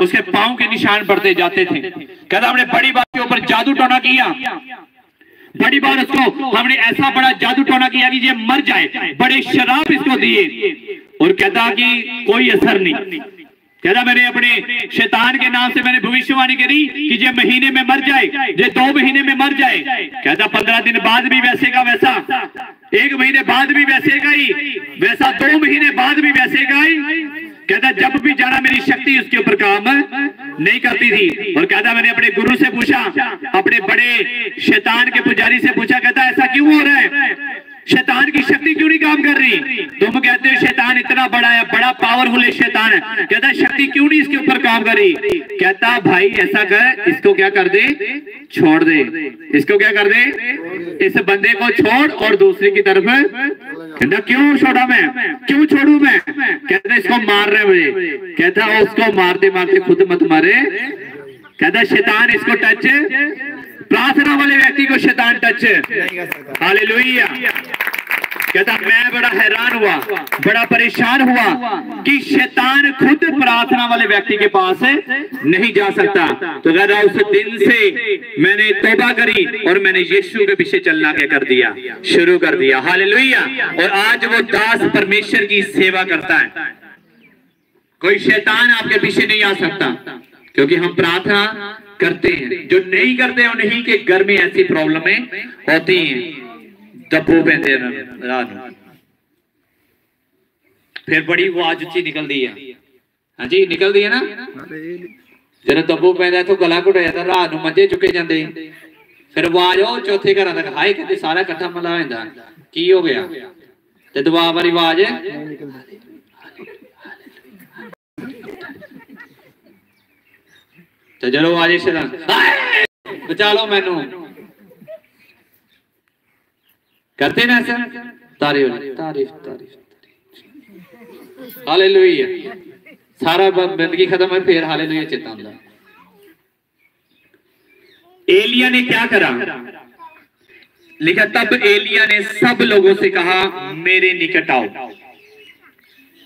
उसके पांव के निशान पड़ते जाते थे। कहता हमने बड़ी बात के ऊपर जादू टोना किया, बड़ी बार उसको हमने ऐसा बड़ा जादू टोना किया कि ये मर जाए, बड़े शराब इसको दिए, और कहता कि कोई असर नहीं। कहता मैंने अपने शैतान के नाम से मैंने भविष्यवाणी करी कि ये महीने में मर जाए, ये 2 महीने में मर जाए। कहता 15 दिन बाद भी वैसे का वैसा, 1 महीने बाद भी वैसे का ही वैसा, 2 महीने बाद भी वैसे का ही। कहता जब भी जाना मेरी शक्ति उसके ऊपर काम नहीं करती थी। और कहता मैंने अपने गुरु से पूछा, अपने बड़े शैतान के पुजारी से पूछा, कहता ऐसा क्यों हो रहा है, शैतान की शक्ति क्यों नहीं काम कर रही? तुम कहते हो शैतान इतना बड़ा है, बड़ा पावरफुल है शैतान है, कहता शक्ति क्यों नहीं इसके ऊपर काम कर रही? कहता भाई ऐसा कर, इसको क्या कर दे, छोड़ दे, इसको क्या कर दे, इस बंदे को छोड़ और दूसरे की तरफ। कहता क्यों छोड़ा मैं, क्यों छोड़ू मैं? कहता इसको मार रहे मुझे। कहता उसको मारते मारते खुद मत मारे। कहता शैतान इसको टच, प्रार्थना वाले व्यक्ति को शैतान टच। हालेलुया। कहता मैं बड़ा हैरान हुआ, बड़ा परेशान हुआ कि शैतान खुद प्रार्थना वाले व्यक्ति के पास नहीं जा सकता। तो कहता उस दिन से मैंने तौबा करी और मैंने यीशु के पीछे चलना क्या कर दिया, शुरू कर दिया। हालेलुया। और आज वो दास परमेश्वर की सेवा करता है। कोई शैतान आपके पीछे नहीं आ सकता, क्योंकि हम प्रार्थना करते हैं। जो नहीं करते उन्हीं के घर में ऐसी प्रॉब्लमें होती हैं। दबो पैंदे रात फिर बड़ी आवाज उच्ची निकलती है। हाँ जी निकलती है ना, जब दबो पैंदा तो गला घुट जाता, रात मंजे चुके जाते, फिर आवाज ओ चौथे घर तक हाय कहते सारा इकट्ठा मला होता की हो गया, ते दबा वाली आवाज तो चलो आज बचा लो मैनू, करते ना ऐसा। तारीफ तारीफ तारीफ हालेलुया। सारा बंदगी खत्म है, फिर हालेलुया चेता आता। एलिया ने क्या करा, लिखा तब एलिया ने सब लोगों से कहा मेरे निकट आओ।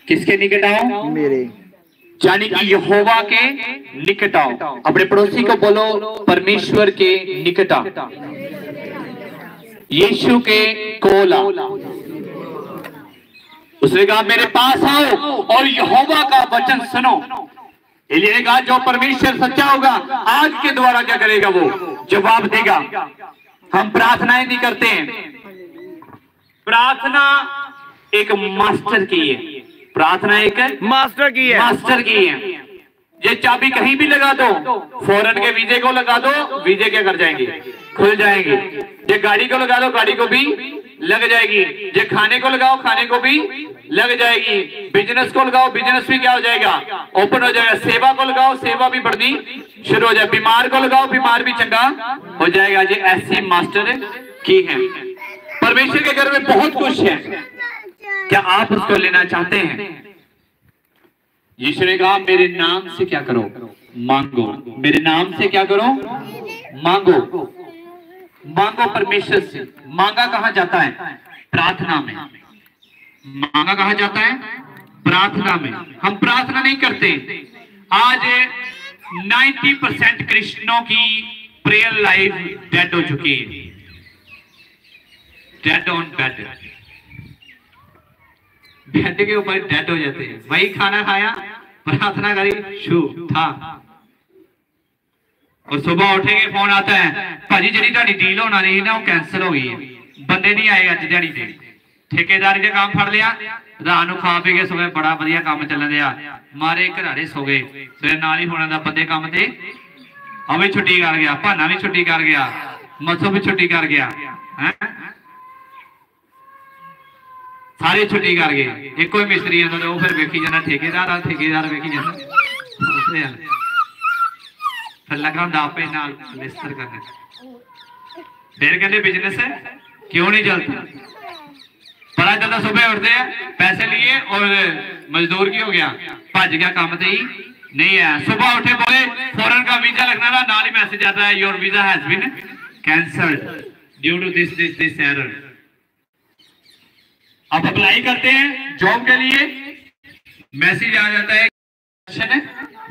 किसके निकट आओ? मेरे, यानी कि यहोवा के निकट आओ। अपने पड़ोसी को बोलो परमेश्वर के निकट आओ, यीशु के कोल आओ। उसने कहा मेरे पास आओ और यहोवा का वचन सुनो। एलिया ने कहा जो परमेश्वर सच्चा होगा आज के द्वारा क्या करेगा, वो जवाब देगा। हम प्रार्थनाएं नहीं करते हैं, प्रार्थना एक मास्टर की है, प्रार्थना एक मास्टर की है, मास्टर की है। ये चाबी कहीं भी लगा दो, फॉरेन के वीजे को लगा दो, वीजे क्या कर जाएंगे, खुल जाएंगे। ये गाड़ी को लगा दो, गाड़ी को भी लग जाएगी। ये खाने को लगाओ, खाने को भी लग जाएगी। बिजनेस को लगाओ, बिजनेस भी क्या हो जाएगा, ओपन हो जाएगा। सेवा को लगाओ, सेवा भी बढ़नी शुरू हो जाए। बीमार को लगाओ, बीमार भी चंगा हो जाएगा। ये ऐसी मास्टर की है। परमेश्वर के घर में बहुत कुछ है, क्या आप उसको लेना चाहते हैं? यीशु ने कहा मेरे नाम से क्या करो, मांगो। मेरे नाम से क्या करो, मांगो। मांगो परमेश्वर से। मांगा कहां जाता है? प्रार्थना में। मांगा कहां जाता है? प्रार्थना में। हम प्रार्थना नहीं करते। आज 90% क्रिश्चियनों की प्रेयर लाइफ डेड हो चुकी है, डेड ऑन बेड, बेड के ऊपर डेड हो जाते हैं। वही खाना खाया, प्रार्थना करी, शू था, और सुबह उठेंगे फोन आता है भाजी जी ਤੁਹਾਡੀ डील होना नहीं ना वो कैंसिल हो गई है, बंदे नहीं आए अज दिहाड़ी ते, ठेकेदारी का काम फड़ लिया, रात को खा पी के सो गए, बड़ा वधिया काम चलन दिया, मारे घराड़े सो गए, सवेरे नाल ही होना बंदे काम ते ਉਹ भी छुट्टी कर गया, भाना भी छुट्टी कर गया, मसो भी छुट्टी कर गया, सारे छुट्टी कर गए। एको ही मिस्त्री आंदा वो फिर वेखी जाना, ठेकेदार वेखी जाना, फिर लगा आपे नाल लिस्टर करने। फिर कहते बिजनेस क्यों नहीं चलता, पता चलता सुबह उठते हैं पैसे लिए और मजदूर की हो गया, भज गया काम से ही नहीं है। सुबह उठे बोले फॉरेन का वीजा लगना था, नाल ही मैसेज आता है your visa has been cancelled due to this error. अब अप्लाई करते हैं जॉब के लिए, मैसेज आ जाता है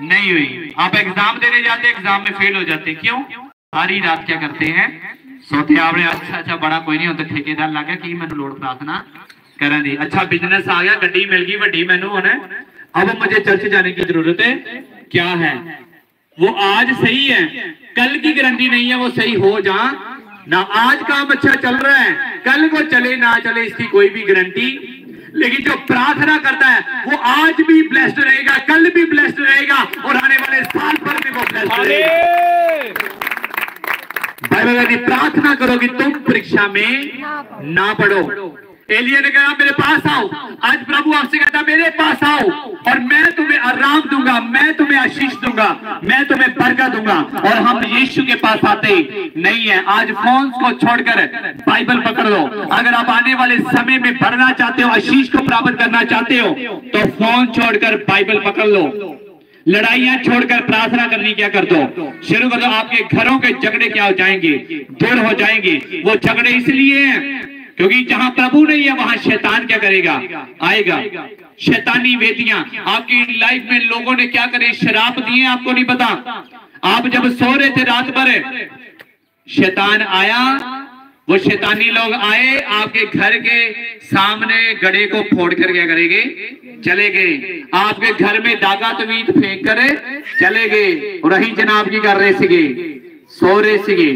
नहीं हुई। आप एग्जाम देने जाते, एग्जाम में फेल हो जाते, क्यों? सारी रात क्या करते हैं? सोते। आपने अच्छा बड़ा कोई नहीं होता, ठेकेदार ला गया कि मैंने लोड प्रार्थना करा दी, अच्छा बिजनेस आ गया, गड्डी मिल गई वड्डी मैनू होना, अब मुझे चर्च जाने की जरूरत है क्या है? वो आज सही है, कल की गारंटी नहीं है वो सही हो जा ना। आज काम अच्छा चल रहा है, कल को चले ना चले इसकी कोई भी गारंटी। लेकिन जो प्रार्थना करता है वो आज भी ब्लेस्ड रहेगा, कल भी ब्लेस्ड रहेगा और आने वाले साल भर में वो ब्लेस्ड रहेगा। बाइबल कहती प्रार्थना करोगी तुम परीक्षा में ना पढ़ो। एलिया ने कहा मेरे पास आओ, आज प्रभु आपसे कहता मेरे पास आओ और मैं तुम्हें आराम दूंगा, मैं तुम्हें आशीष दूंगा, मैं तुम्हें बरकत दूंगा। और हम यीशु के पास आते नहीं है। आज फोन को छोड़कर बाइबल पकड़ लो। अगर आप आने वाले समय में बढ़ना चाहते हो, आशीष को प्राप्त करना चाहते हो, तो फोन छोड़कर बाइबल पकड़ लो। लड़ाइयां छोड़कर प्रार्थना करनी क्या कर दो, शुरू कर दो। आपके घरों के झगड़े क्या हो जाएंगे? दूर हो जाएंगे। वो झगड़े इसलिए हैं क्योंकि जहां प्रभु नहीं है वहां शैतान क्या करेगा? आएगा। शैतानी वेदियां आपकी लाइफ में लोगों ने क्या करे? शराब दिए, आपको नहीं पता। आप जब सो रहे थे रात भर, शैतान आया, वो शैतानी लोग आए आपके घर के सामने गड़े को फोड़ कर क्या करेंगे? चले गए। आपके घर में दागा तवीज फेंक कर चले गए। और रही जनाब की कर रहे सीगे, सो रहे सीगे,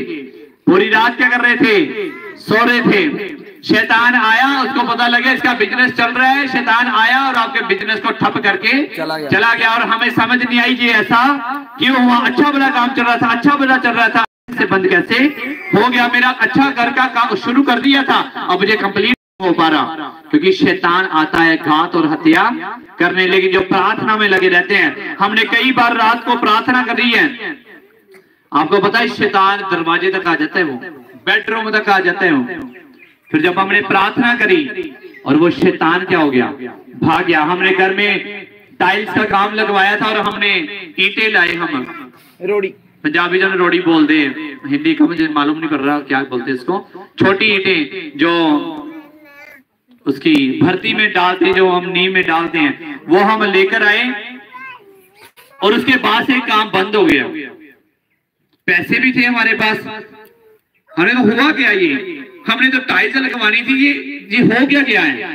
पूरी रात क्या कर रहे थे? सो रहे थे। शैतान आया, उसको पता लगे इसका बिजनेस चल रहा है, शैतान आया और आपके बिजनेस को ठप करके चला गया। और हमें समझ नहीं आई कि ऐसा क्यों हुआ? अच्छा बड़ा काम चल रहा था, अच्छा बड़ा चल रहा था, से बंद कैसे हो गया? मेरा अच्छा घर का काम शुरू कर दिया था, अब मुझे कंप्लीट हो पा रहा। क्योंकि शैतान आता है घात और हत्या करने। लेकिन जो प्रार्थना में लगे रहते हैं, हमने कई बार रात को प्रार्थना करी है, आपको पता है शैतान दरवाजे तक आ जाता है, वो बेडरूम तक आ जाते हैं। फिर जब हमने प्रार्थना करी और वो शैतान क्या हो गया? भाग गया। हमने घर में टाइल्स का काम लगवाया था और हमने ईंटें लाए, हम रोड़ी, पंजाबी जन रोड़ी बोलते हैं, हिंदी का मुझे मालूम नहीं पड़ रहा क्या बोलते हैं इसको। छोटी ईंटें जो उसकी भर्ती में डालते, जो हम नींव में डालते हैं, वो हम लेकर आए और उसके बाद से काम बंद हो गया। पैसे भी थे हमारे पास, हमने तो हुआ क्या ये? हमने तो टाइल्स लगवानी थी, ये हो गया क्या है?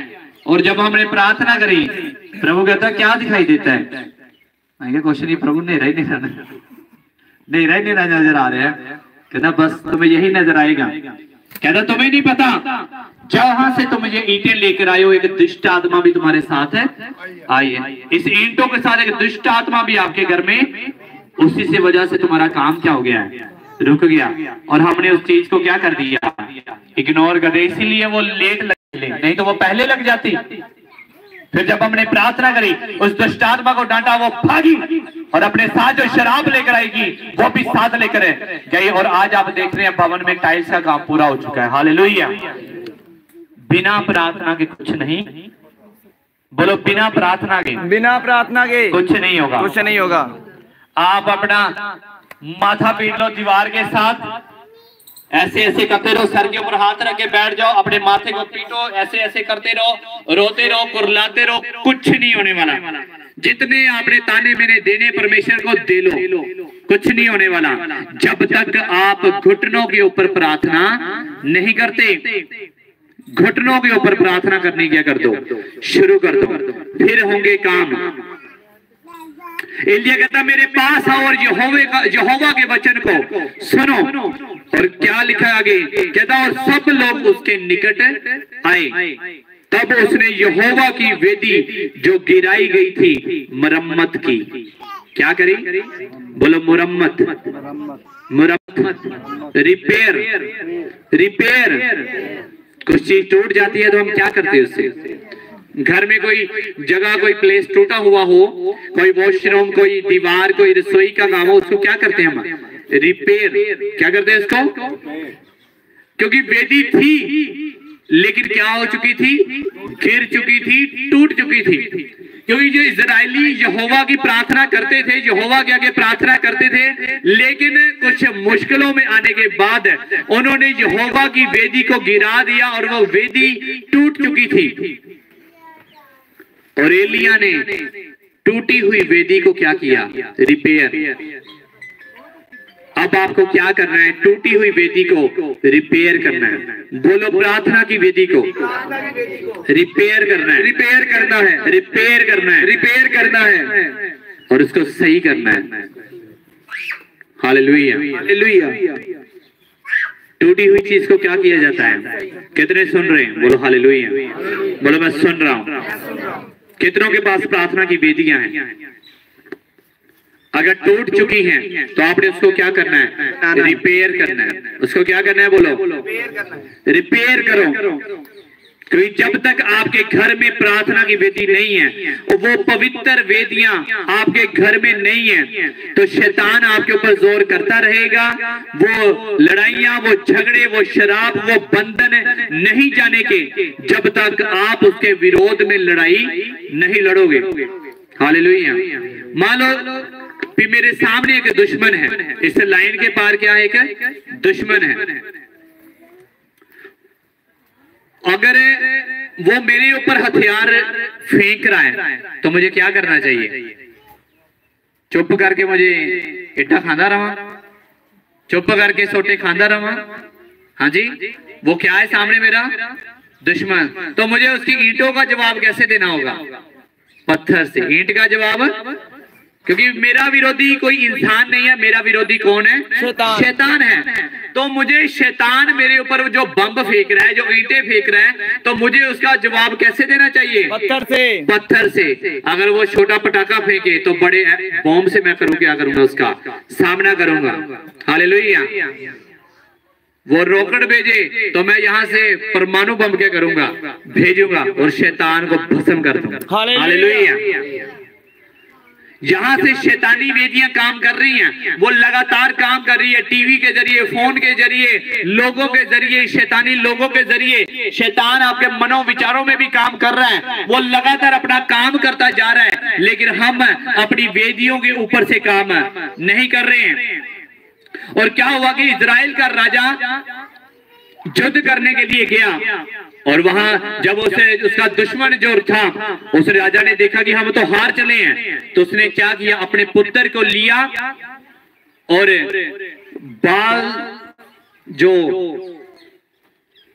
और जब हमने प्रार्थना करी, प्रभु कहता क्या दिखाई देता है? मैं कुछ नहीं प्रभु, नेरा ही नेरा नजर आ रहा है। कहता बस तुम्हें यही नजर आएगा। कहता तुम्हें नहीं पता, जहां से तुम ये ईंटें लेकर आए हो, एक दुष्ट आत्मा भी तुम्हारे साथ है आई है। इस ईंटों के साथ एक दुष्ट आत्मा भी आपके घर में, उसी से वजह से तुम्हारा काम क्या हो गया है? रुक गया। और हमने उस चीज को क्या कर दिया? इग्नोर कर दिया। इसीलिए वो लेट लगे, नहीं तो वो पहले लग जाती। फिर जब हमने प्रार्थना करी, उस दुष्ट आत्मा को डांटा, वो भागी और अपने साथ जो शराब लेकर आएगी वो भी साथ लेकर गई। और आज आप देख रहे हैं भवन में टाइल्स का काम पूरा हो चुका है। हालेलुया। बिना प्रार्थना के कुछ नहीं, बोलो बिना प्रार्थना के, बिना प्रार्थना के कुछ नहीं होगा, कुछ नहीं होगा। आप अपना माथा पीट लो दीवार के साथ, ऐसे ऐसे करते रहो, सर के ऊपर हाथ रख के बैठ जाओ, अपने माथे को पीटो, ऐसे ऐसे करते रहो, रोते रहो, कुर्लाते रहो, कुछ नहीं होने वाला। जितने आपने ताने मैंने देने परमेश्वर को दे लो, कुछ नहीं होने वाला। जब तक आप घुटनों के ऊपर प्रार्थना नहीं करते। घुटनों के ऊपर प्रार्थना करनी क्या कर दो, शुरू कर दो, फिर होंगे काम। एलिया कहता मेरे पास आओ और यहोवा के वचन को सुनो। और क्या लिखा आगे? कहता और सब लोग उसके निकट आए। तब उसने यहोवा की वेदी जो गिराई गई थी मरम्मत की। क्या करी? बोलो मुरम्मत, मुरम्मत, रिपेयर। रिपेयर, कुछ चीज टूट जाती है तो हम क्या करते हैं उससे? घर में कोई जगह, कोई प्लेस टूटा हुआ हो, कोई वॉशरूम, कोई दीवार, कोई रसोई का काम हो, उसको क्या करते हैं हम? रिपेयर। क्या करते हैं उसको? क्योंकि वेदी थी लेकिन क्या हो चुकी थी? गिर चुकी थी, टूट चुकी थी। क्योंकि जो इजरायली यहोवा की प्रार्थना करते थे, यहोवा के आगे प्रार्थना करते थे, लेकिन कुछ मुश्किलों में आने के बाद उन्होंने यहोवा की वेदी को गिरा दिया और वो वेदी टूट चुकी थी। और एलिया ने टूटी हुई वेदी को क्या किया? रिपेयर। अब आपको क्या करना है? टूटी हुई वेदी को रिपेयर करना है। बोलो, प्रार्थना की वेदी को रिपेयर करना है, रिपेयर करना है, रिपेयर करना है, रिपेयर करना है और उसको सही करना है। Hallelujah, hallelujah. टूटी हुई चीज को क्या किया जाता है? कितने सुन रहे हैं? बोलो हालेलुया। बोलो मैं सुन रहा हूं। कितनों के पास प्रार्थना की वेदियां हैं? अगर टूट चुकी हैं तो आपने उसको क्या करना है? रिपेयर करना है। उसको क्या करना है? बोलो, रिपेयर करो। क्योंकि जब तक आपके घर में प्रार्थना की वेदी नहीं है, वो पवित्र वेदियां आपके घर में नहीं है, तो शैतान आपके ऊपर जोर करता रहेगा। वो लड़ाइयां, वो झगड़े, वो शराब, वो बंधन नहीं जाने के, जब तक आप उसके विरोध में लड़ाई नहीं लड़ोगे। हालेलुया। मान लो भी मेरे सामने एक दुश्मन है, इस लाइन के पार क्या है? एक दुश्मन है। अगर वो मेरे ऊपर हथियार फेंक रहा है तो मुझे क्या करना चाहिए? चुप करके मुझे इट्टा खांदा रहा, चुप करके सोटे खांदा रहा। हाँ जी, वो क्या है सामने? मेरा दुश्मन। तो मुझे उसकी ईंटों का जवाब कैसे देना होगा? पत्थर से। ईंट का जवाब, क्योंकि मेरा विरोधी कोई इंसान नहीं है, मेरा विरोधी कौन है? शैतान है। तो मुझे शैतान मेरे ऊपर जो बम फेंक रहा है, जो ईंटें फेंक रहा है, तो मुझे उसका जवाब कैसे देना चाहिए? पत्थर से। पत्थर से। अगर वो छोटा पटाखा फेंके तो बड़े बम से मैं करूँ क्या करूंगा? उसका सामना करूंगा। हालेलुया। वो रॉकेट भेजे तो मैं यहाँ से परमाणु बम क्या करूंगा? भेजूंगा और शैतान को भस्म कर दूंगा। हालेलुया। जहां से शैतानी वेदियां काम कर रही हैं, वो लगातार काम कर रही है। टीवी के जरिए, फोन के जरिए, लोगों के जरिए, शैतानी लोगों के जरिए शैतान आपके मनोविचारों में भी काम कर रहा है। वो लगातार अपना काम करता जा रहा है, लेकिन हम अपनी वेदियों के ऊपर से काम नहीं कर रहे हैं। और क्या हुआ कि इजराइल का राजा युद्ध करने के लिए गया, और वहां जब उसे उसका दुश्मन जो था, उस राजा ने देखा कि हम तो हार चले हैं, तो उसने क्या किया? अपने पुत्र को लिया और बाल जो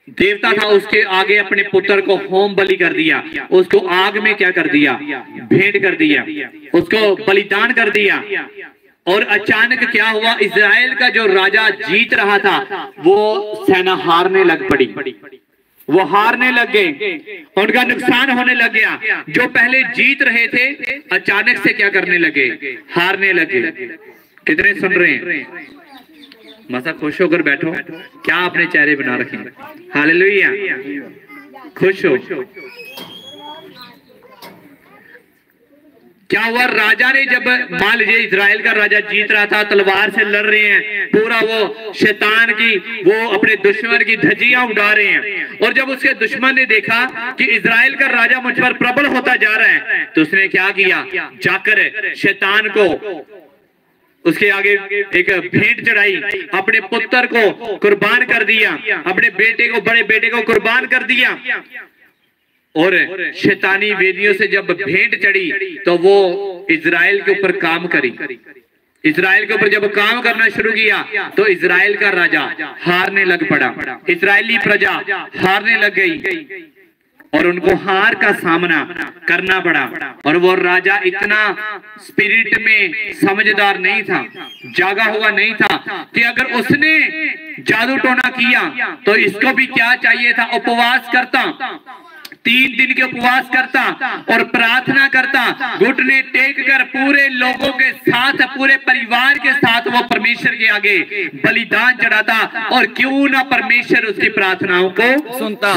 देवता था उसके आगे अपने पुत्र को होम बलि कर दिया। उसको आग में क्या कर दिया? भेंट कर दिया, उसको बलिदान कर दिया। और अचानक क्या हुआ? इजराइल का जो राजा जीत रहा था, वो सेना हारने लग पड़ी। वो हारने लग गए, उनका नुकसान होने लग गया। जो पहले जीत रहे थे, अचानक से क्या करने लगे? हारने लगे। कितने सुन रहे हैं? मसा खुश होकर बैठो। क्या आपने चेहरे बना रखे? हालेलुया। खुश हो। क्या हुआ? राजा ने जब, मान लीजिए इजराइल का राजा जीत रहा था, तलवार से लड़ रहे हैं, पूरा वो शैतान की, वो अपने दुश्मन की धज्जियां उड़ा रहे हैं। और जब उसके दुश्मन ने देखा कि इजराइल का राजा मुझ पर प्रबल होता जा रहा है, तो उसने क्या किया? जाकर शैतान को उसके आगे एक भेंट चढ़ाई, अपने पुत्र को कुर्बान कर दिया, अपने बेटे को, बड़े बेटे को कुर्बान कर दिया। और शैतानी वेदियों से जब भेंट चढ़ी तो वो इजराइल के ऊपर काम करी। इजराइल के ऊपर जब काम करना शुरू किया तो इजराइल का राजा हारने लग पड़ा, इजरायली प्रजा हारने लग गई और उनको हार का सामना करना पड़ा। और वो राजा इतना स्पिरिट में समझदार नहीं था, जागा हुआ नहीं था कि अगर उसने जादू टोना किया तो इसको भी क्या चाहिए था? उपवास करता, 3 दिन के उपवास करता और प्रार्थना करता, घुटने टेक कर पूरे लोगों के साथ, पूरे परिवार के साथ वो परमेश्वर के आगे बलिदान चढ़ाता। और क्यों ना परमेश्वर उसकी प्रार्थनाओं को सुनता।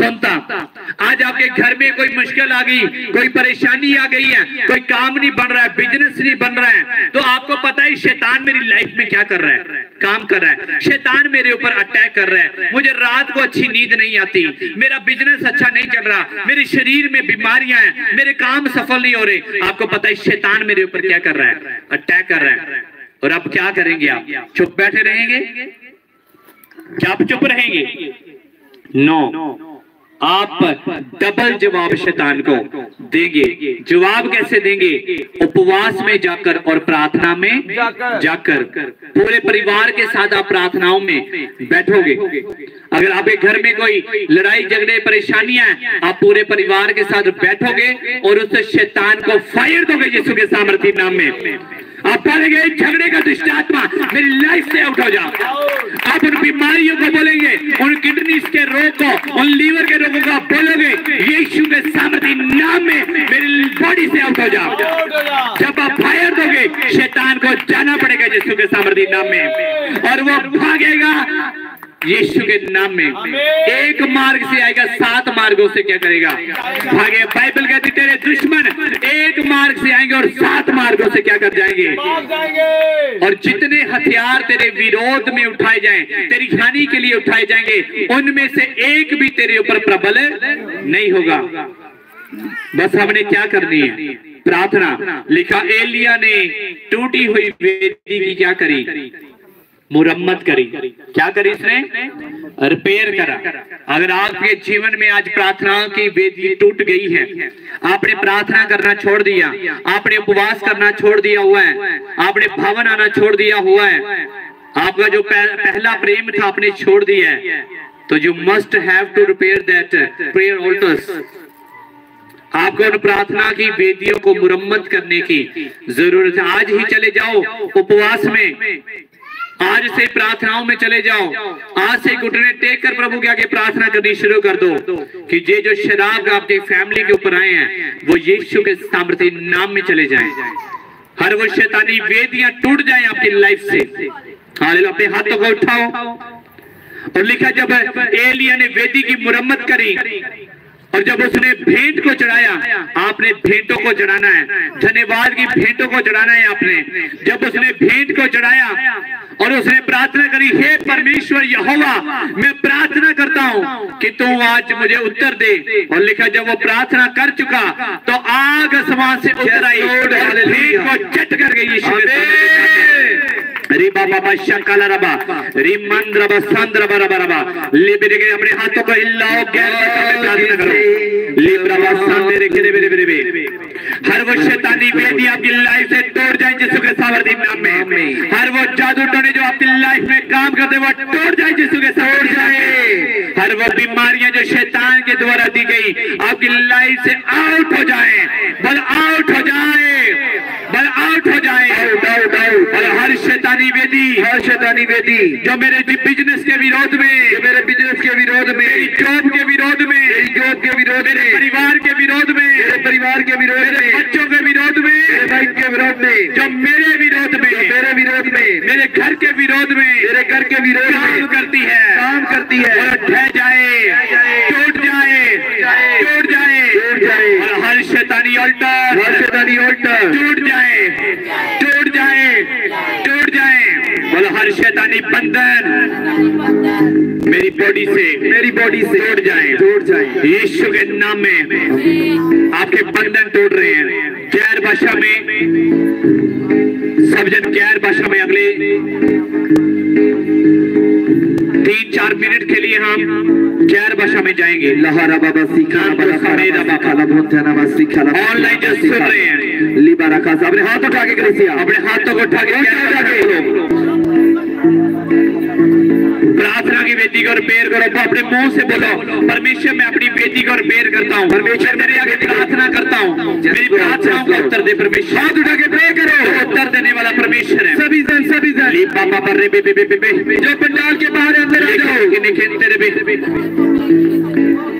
आज आपके घर में कोई मुश्किल आ गई, कोई परेशानी आ गई है, कोई काम नहीं बन रहा है, बिजनेस नहीं बन रहा है, तो आपको पता है शैतान मेरी लाइफ में क्या कर रहा है? काम कर रहा है। शैतान मेरे ऊपर अटैक कर रहा है, मुझे रात को अच्छी नींद नहीं आती, मेरा बिजनेस अच्छा नहीं चल रहा, मेरे शरीर में बीमारियां हैं, मेरे काम सफल नहीं हो रहे। आपको पता है शैतान मेरे ऊपर क्या कर रहा है? अटैक कर रहा है। और अब क्या करेंगे आप? चुप बैठे रहेंगे? क्या आप चुप रहेंगे? नो। आप डबल जवाब शैतान को देंगे। जवाब कैसे देंगे? उपवास में जाकर और प्रार्थना में जाकर पूरे परिवार के साथ आप प्रार्थनाओं में बैठोगे। अगर आपके घर में कोई लड़ाई झगड़े परेशानियां हैं, आप पूरे परिवार के साथ बैठोगे और उस शैतान को फायर दोगे यीशु के सामर्थी नाम में। आप बोलेंगे झगड़े का दुष्ट आत्मा मेरी लाइफ से आउट हो जा। आप उन बीमारियों को बोलेंगे, उन किडनीज के रोग को, उन लीवर के रोगों को बोलोगे यीशु के सामर्थी नाम में मेरी बॉडी से आउट हो जा। जब आप फायर दोगे शैतान को जाना पड़ेगा यीशु के सामर्थी नाम में और वो भागेगा यीशु के नाम में। एक मार्ग से आएगा, 7 मार्गों से क्या करेगा? भागे। बाइबल कहती तेरे दुश्मन एक मार्ग से आएंगे और 7 मार्गों से क्या कर जाएंगे? और जितने हथियार तेरे विरोध में उठाए जाएं, तेरी हानि के लिए उठाए जाएंगे, उनमें से एक भी तेरे ऊपर प्रबल नहीं होगा। बस हमने क्या करनी है? प्रार्थना। लिखा एलिया ने टूटी हुई वेदी की क्या करी? मुरम्मत करी। क्या करी इसने? रिपेयर करा। अगर आपके जीवन में आज प्रार्थनाओं की वेदी टूट गई है, आपने प्रार्थना करना छोड़ दिया, आपने उपवास करना छोड़ दिया हुआ है, आपने भवन आना छोड़ दिया हुआ है, आपका जो पहला प्रेम था आपने छोड़ दिया है, तो you must have to repair that prayer altars. आपको उन प्रार्थना की वेदियों को मुरम्मत करने की जरूरत है। आज ही चले जाओ उपवास में, आज से प्रार्थनाओं में चले जाओ, आज से घुटने टेक कर प्रभु के आगे प्रार्थना करनी शुरू कर दो कि ये जो शराब आपके फैमिली के ऊपर आए हैं वो यीशु के सामर्थी नाम में चले जाएं। हर वो शैतानी वेदियां टूट जाएं आपकी लाइफ से। हालेलुया। अपने हाथों को उठाओ। और लिखा जब एलिया ने वेदी की मुरम्मत करी और जब उसने भेंट को चढ़ाया, आपने भेंटों को चढ़ाना है, धन्यवाद की भेंटों को चढ़ाना है आपने। जब उसने भेंट को चढ़ाया और उसने प्रार्थना करी, हे परमेश्वर यहोवा मैं प्रार्थना करता हूँ कि तू आज मुझे उत्तर दे। और लिखा जब वो प्रार्थना कर चुका तो आग आसमान से उतर आई और भेंट को चट कर गई यीशु के। रिबा बाबा शकाला रबा रिमंद्र बसंद्र बरबरबा लिबरे के अपने हाथों को हिलाओ, गैर प्रार्थना करो। लिब्रा बसंद्र रे के रे हर वो शैतानी वेदी आपकी लाइफ से तोड़ जाए यीशु के सामर्थी नाम में। हर वो जादू टोने जो आपकी लाइफ में काम करते वो तोड़ जाए यीशु के सामर्थी जाए। हर वो बीमारियां जो शैतान के द्वारा दी गई आपकी लाइफ से आउट हो जाए, बल आउट हो जाए, बल आउट हो जाए। और हर शैतानी वेदी जो मेरे बिजनेस के विरोध में, मेरे बिजनेस के विरोध में, जॉब के विरोध में, जॉब के विरोध में, परिवार के विरोध में, परिवार के विरोध में, बच्चों के विरोध में, भाई के विरोध में, जो मेरे विरोध में, मेरे विरोध में, मेरे घर के विरोध में, मेरे घर के विरोध में काम करती है, ढह जाए, टूट जाए, टूट जाए। और हर शैतानी अल्टर टूट जाए, टूट जाए, टूट जाए। बोलो हर शैतानी बंधन मेरी बॉडी से टूट जाए यीशु के नाम में। आपके बंधन टूट रहे हैं। गैर भाषा में, सब जन गैर भाषा में अगले 3-4 मिनट के लिए हम गैर भाषा में जाएंगे। लहरा बाबा सीखा ऑनलाइन जो सुन रहे हैं लिबा रखा, अपने हाथ उठा के करें, अपने हाथों को उठा के प्रार्थना की वेदी को रिपेयर करो। अपने मुंह से बोलो, परमेश्वर मैं अपनी वेदी को रिपेयर करता हूँ, परमेश्वर तेरे आगे प्रार्थना करता हूँ, मेरी प्रार्थनाओं को उत्तर दे परमेश्वर। हाथ उठा के प्रे करो, उत्तर देने वाला परमेश्वर है। सभी जन जो पंडाल के बाहर अंदर आ जाओ,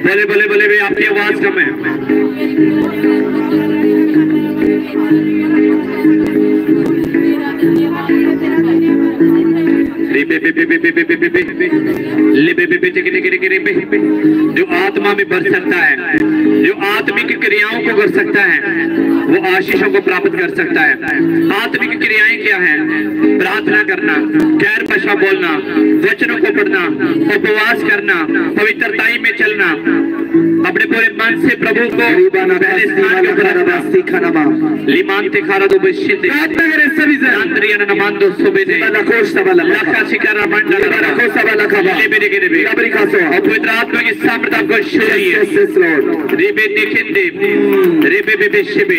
बोले बोले बोले आपकी आवाज कम है। जो आत्मा में भर सकता है, जो आत्मिक क्रियाओं को कर सकता है, वो आशीषों को प्राप्त कर सकता है। आत्मिक क्रियाएं क्या हैं? प्रार्थना करना, गैर भाषा बोलना, वचनों को पढ़ना, उपवास करना, पवित्रताई में चलना, अपने पूरे मन से प्रभु को पहले स्थान पे रखना। लिमांते खारा दो बशिंदे अंद्रियन नमांदो सुबेदे लखा शिकारा मंडल लेबे देगे और पवित्र आत्मा की सामर्थ आपको शोरिए रेबे निखिंदे रेबे बेबे शिबे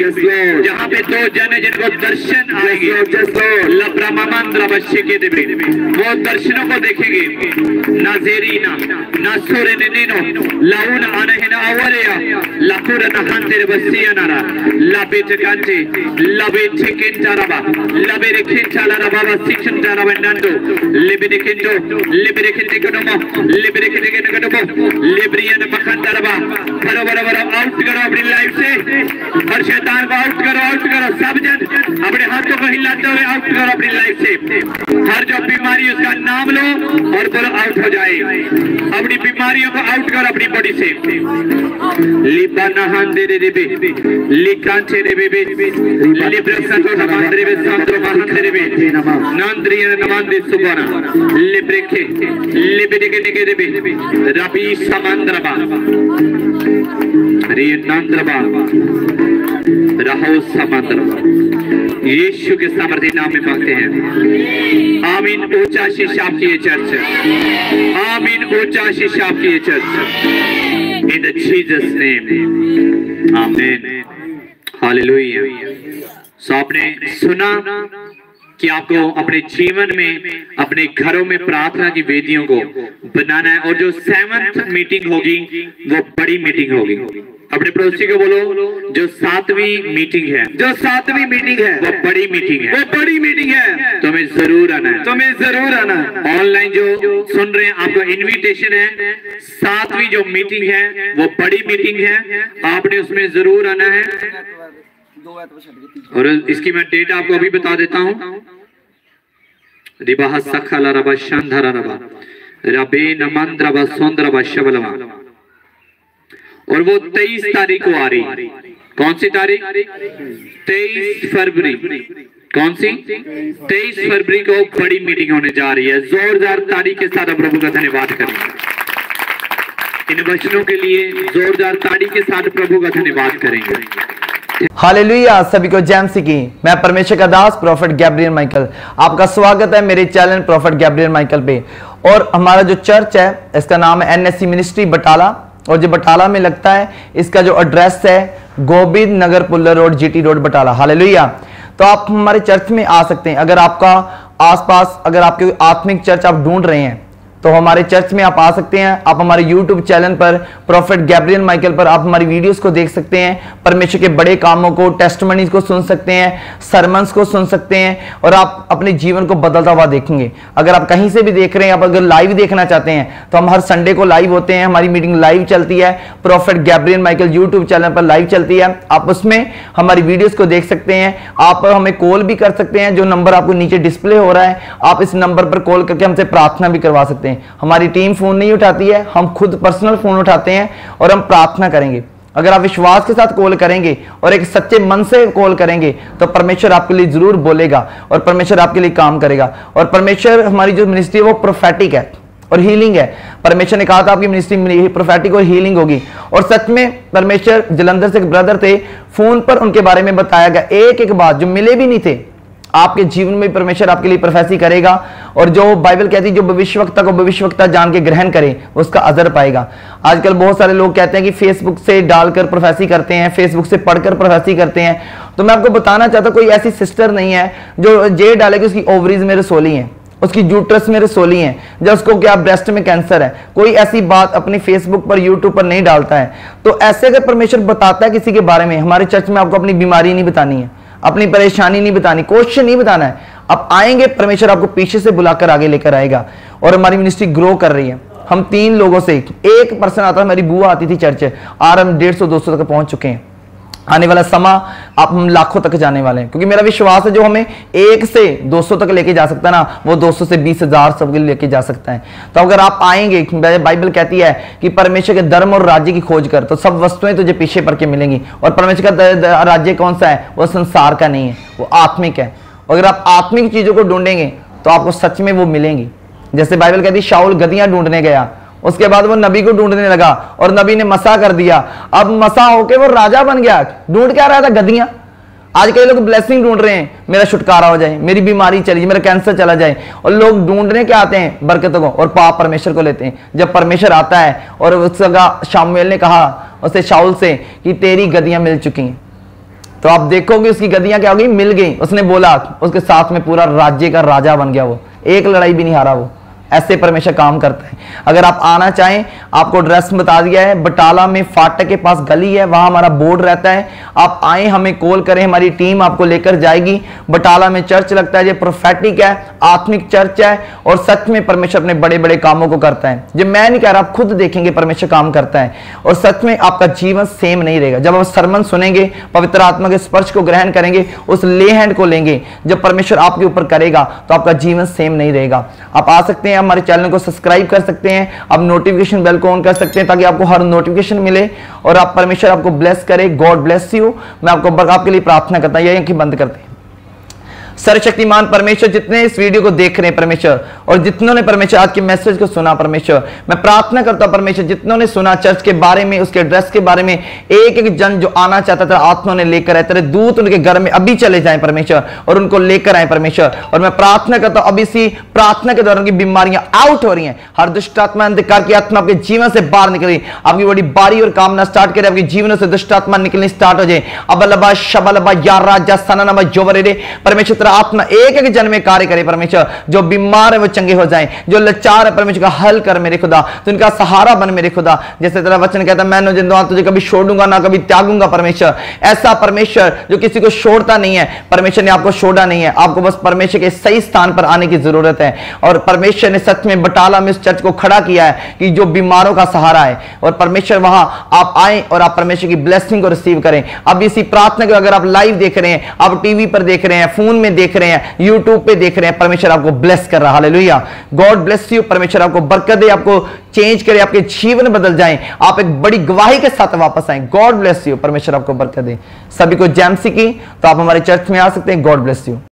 जहाँ पे दो जने जिनको दर्शन आएंगे लब्रामांद्रा बच्चे के देवे वो दर्शनों को देखेंगे नाजेरीना नासुरे निनो लाउन आने हिना आवरेया लापुरा नहांते बसिया नारा लाबे जकांते लाबे ठेकें चाराबा लाबे रेखें चालारा बाबा शिक्षण चाराबा नंदो लेबे रेखेंते कदमो लेबे रेखेंते कदमो लेब्रियन मखंडरबा बराबर आउट करो अपनी लाइफ से और शैतान को आउट करो सब जन अपने हाथों को हिलाते हुए आउट करो अपनी लाइफ से। हर जो बीमारी उसका नाम लो और बोलो आउट हो जाए। अपनी बीमारियों को आउट करो अपनी बॉडी से। लिबा नहांदे रे बेबे लिकांचे रे बेबे लिब्रसतो नमांद्रे बे सांद्रो महांद्रे बे नांद्रिय नमांदे सुबाना लिब्रेखे लिबेगे निगे रे बे रबी समंद्रबा रे नंद्रबा रहो समंद्रबा यीशु के सामर्थ्य नाम में मांगते हैं आमीन। ऊंचा शीश आपकी ये चर्च, आमीन। ऊंचा शीश आपकी ये church in the Jesus name आमीन हालेलुया। सो आपने सुना कि आपको अपने जीवन में अपने घरों में प्रार्थना की वेदियों को बनाना है और जो 7th मीटिंग होगी वो बड़ी मीटिंग होगी। अपने पड़ोसी को बोलो जो 7वीं मीटिंग है, जो 7वीं मीटिंग है वो बड़ी मीटिंग है, वो बड़ी मीटिंग है। तुम्हें जरूर आना है, तुम्हें जरूर आना है। ऑनलाइन जो सुन रहे हैं आपको इनविटेशन है। 7वीं जो मीटिंग है वो बड़ी मीटिंग है, आपने उसमें जरूर आना है। और इसकी मैं डेट आपको अभी बता देता हूँ। रिबाह सखला रबा शांधरा रबा रबे नमंद्रबा सोंद्रबा शबलवा और वो 23 तारीख को आ रही। कौन सी तारीख? 23 फरवरी। कौन सी? 23 फरवरी को बड़ी मीटिंग होने जा रही है। जोरदार तारीख के साथ प्रभु का धन्यवाद करें। इन वचनों के लिए जोरदार तारीख के साथ प्रभु का धन्यवाद करेंगे। हालेलुया। सभी को जय मसीह की। मैं परमेश्वर का दास प्रोफेट गैब्रियल माइकल, आपका स्वागत है मेरे चैनल प्रोफेट गैब्रियल माइकल पे। और हमारा जो चर्च है इसका नाम है NSC मिनिस्ट्री बटाला, और जो बटाला में लगता है इसका जो एड्रेस है Govind Nagar Pullar road GT road Batala. Hallelujah. तो आप हमारे चर्च में आ सकते हैं। अगर आपका आसपास अगर आपके आत्मिक चर्च आप ढूंढ रहे हैं तो हमारे चर्च में आप आ सकते हैं। आप हमारे YouTube चैनल पर प्रोफेट गैब्रियल माइकल पर आप हमारी वीडियोस को देख सकते हैं, परमेश्वर के बड़े कामों को, टेस्टमनीज को सुन सकते हैं, सरमन्स को सुन सकते हैं और आप अपने जीवन को बदलता हुआ देखेंगे। अगर आप कहीं से भी देख रहे हैं, आप अगर लाइव देखना चाहते हैं तो हम हर संडे को लाइव होते हैं। हमारी मीटिंग लाइव चलती है, prophet Gabriel Michael YouTube channel पर लाइव चलती है। आप उसमें हमारी वीडियोस को देख सकते हैं। आप हमें कॉल भी कर सकते हैं, जो नंबर आपको नीचे डिस्प्ले हो रहा है, आप इस नंबर पर कॉल करके हमसे प्रार्थना भी करवा सकते हैं। हमारी टीम फोन नहीं उठाती है, हम खुद पर्सनल फोन उठाते हैं और हम प्रार्थना करेंगे। अगर आप विश्वास के साथ कॉल करेंगे और एक सच्चे मन से कॉल करेंगे तो परमेश्वर आपके लिए जरूर बोलेगा और परमेश्वर आपके लिए काम करेगा। और परमेश्वर, हमारी जो मिनिस्ट्री है वो प्रोफेटिक है और हीलिंग है। परमेश्वर ने कहा था आपकी मिनिस्ट्री प्रोफेटिक और हीलिंग होगी, और सच में परमेश्वर, जलंधर से एक ब्रदर थे, फोन पर उनके बारे में बताया गया एक एक बात जो मिले भी नहीं थे। आपके जीवन में परमेश्वर आपके लिए प्रोफेसी करेगा, और जो बाइबल कहती है जो भविष्यवक्ता को भविष्यवक्ता जान के ग्रहण करे उसका अजर पाएगा। आजकल बहुत सारे लोग कहते हैं कि फेसबुक से डालकर प्रोफेसी करते हैं, फेसबुक से पढ़कर प्रोफेसी करते हैं। तो मैं आपको बताना चाहता हूं कोई ऐसी सिस्टर नहीं है जो ये डालेगी उसकी ओवरीज में रसोली है, उसकी यूट्रस में रसोली है, जो उसको क्या ब्रेस्ट में कैंसर है। कोई ऐसी बात अपनी फेसबुक पर यूट्यूब पर नहीं डालता है। तो ऐसे अगर परमेश्वर बताता है किसी के बारे में, हमारे चर्च में आपको अपनी बीमारी नहीं बतानी है, अपनी परेशानी नहीं बतानी, क्वेश्चन नहीं बताना है। आप आएंगे, परमेश्वर आपको पीछे से बुलाकर आगे लेकर आएगा। और हमारी मिनिस्ट्री ग्रो कर रही है। हम 3 लोगों से, एक पर्सन आता है, मेरी बुआ आती थी चर्च, आज हम 150-200 तक पहुंच चुके हैं। आने वाला समय आप हम लाखों तक जाने वाले हैं, क्योंकि मेरा विश्वास है जो हमें 1 से 200 तक लेके जा सकता है ना, वो 200 से 20,000 सबके लेके जा सकता है। तो अगर आप आएंगे, बाइबल कहती है कि परमेश्वर के धर्म और राज्य की खोज कर तो सब वस्तुएं तुझे पीछे पड़ के मिलेंगी। और परमेश्वर का राज्य कौन सा है? वो संसार का नहीं है, वो आत्मिक है। अगर आप आत्मिक चीजों को ढूंढेंगे तो आपको सच में वो मिलेंगी। जैसे बाइबल कहती है शाऊल गद्दियां ढूंढने गया उसके बाद वो नबी को ढूंढने लगा और नबी ने मसा कर दिया। अब मसा होके वो राजा बन गया। ढूंढ क्या रहा था? गद्दियां। आज कई लोग ब्लेसिंग ढूंढ रहे हैं, मेरा छुटकारा हो जाए, मेरी बीमारी चली जाए, मेरा कैंसर चला जाए, और लोग ढूंढने के आते हैं बरकतों को और पाप परमेश्वर को लेते हैं। जब परमेश्वर आता है और उसका शामुएल ने कहा उसे शाऊल से कि तेरी गद्दियां मिल चुकी हैं, तो आप देखोगे उसकी गद्दियां क्या हो गई? मिल गई। उसने बोला, उसके साथ में पूरा राज्य का राजा बन गया। वो एक लड़ाई भी नहीं हारा। वो ऐसे परमेश्वर काम करता है। अगर आप आना चाहें, आपको एड्रेस बता दिया है, बटाला में फाटक के पास गली है, वहां हमारा बोर्ड रहता है। आप आए, हमें कॉल करें, हमारी टीम आपको लेकर जाएगी। बटाला में चर्च लगता है, ये प्रोफेटिक है, आत्मिक चर्च है, और सच में परमेश्वर अपने बड़े बड़े कामों को करता है। जो मैं नहीं कह रहा, आप खुद देखेंगे परमेश्वर काम करता है, और सच में आपका जीवन सेम नहीं रहेगा। जब आप सरमन सुनेंगे, पवित्र आत्मा के स्पर्श को ग्रहण करेंगे, उस ले हैंड को लेंगे, जब परमेश्वर आपके ऊपर करेगा तो आपका जीवन सेम नहीं रहेगा। आप आ सकते हैं, हमारे चैनल को सब्सक्राइब कर सकते हैं, आप नोटिफिकेशन बेल को ऑन कर सकते हैं ताकि आपको हर नोटिफिकेशन मिले, और आप परमेश्वर आपको ब्लेस करे। God bless you. मैं आपके लिए प्रार्थना करता हूं। यही बंद करते हैं। सर्वशक्तिमान परमेश्वर, जितने इस वीडियो को देख रहे हैं परमेश्वर, और जितनों ने परमेश्वर आज के मैसेज को सुना परमेश्वर, मैं प्रार्थना करता हूं परमेश्वर, जितनों ने सुना चर्च के बारे में, उसके एड्रेस के बारे में, एक एक जन जो आना चाहता था आत्मा ने लेकर आए, तेरे दूत उनके घर में अभी चले जाएं परमेश्वर, और उनको लेकर आए परमेश्वर। और मैं प्रार्थना करता हूं, अभी इसी प्रार्थना के दौरान की बीमारियां आउट हो रही हैं, हर दुष्ट आत्मा, अंधकार की आत्मा आपके जीवन से बाहर निकली, आपकी बड़ी बारी और कामना स्टार्ट करे, आपके जीवन से दुष्ट आत्मा निकलनी स्टार्ट हो जाए। अबलबा शबलबा या राजा सननबा जोवरे परमेश्वर आत्मा एक एक जन में कार्य करे परमेश्वर। जो बीमार है वो चंगे हो जाएं, जो लाचार है परमेश्वर का हल कर मेरे खुदा, तो इनका सहारा बन मेरे खुदा। जैसे तेरा वचन कहता है, मैं जिंदा तुझे कभी छोड़ूंगा ना कभी त्यागूंगा परमेश्वर। ऐसा परमेश्वर जो किसी को छोड़ता नहीं है, परमेश्वर ने आपको छोड़ा नहीं है, आपको बस परमेश्वर के सही स्थान पर आने की जरूरत है। और परमेश्वर ने सच में बटाला में उस चर्च को खड़ा किया है कि जो बीमारों का सहारा है, और परमेश्वर वहां आप आए और आप परमेश्वर की ब्लेसिंग को रिसीव करें। अब इसी प्रार्थना को अगर आप लाइव देख रहे हैं, आप टीवी पर देख रहे हैं, फोन में देख रहे हैं, यूट्यूब पे देख रहे हैं, परमेश्वर आपको ब्लेस कर रहा है। हालेलुया। God bless you. परमेश्वर आपको बरकत दे, आपको चेंज करे, आपके जीवन बदल जाएं, आप एक बड़ी गवाही के साथ वापस आए। God bless you. परमेश्वर आपको बरकत दे। सभी को जैमसी की, तो आप हमारे चर्च में आ सकते हैं। God bless you.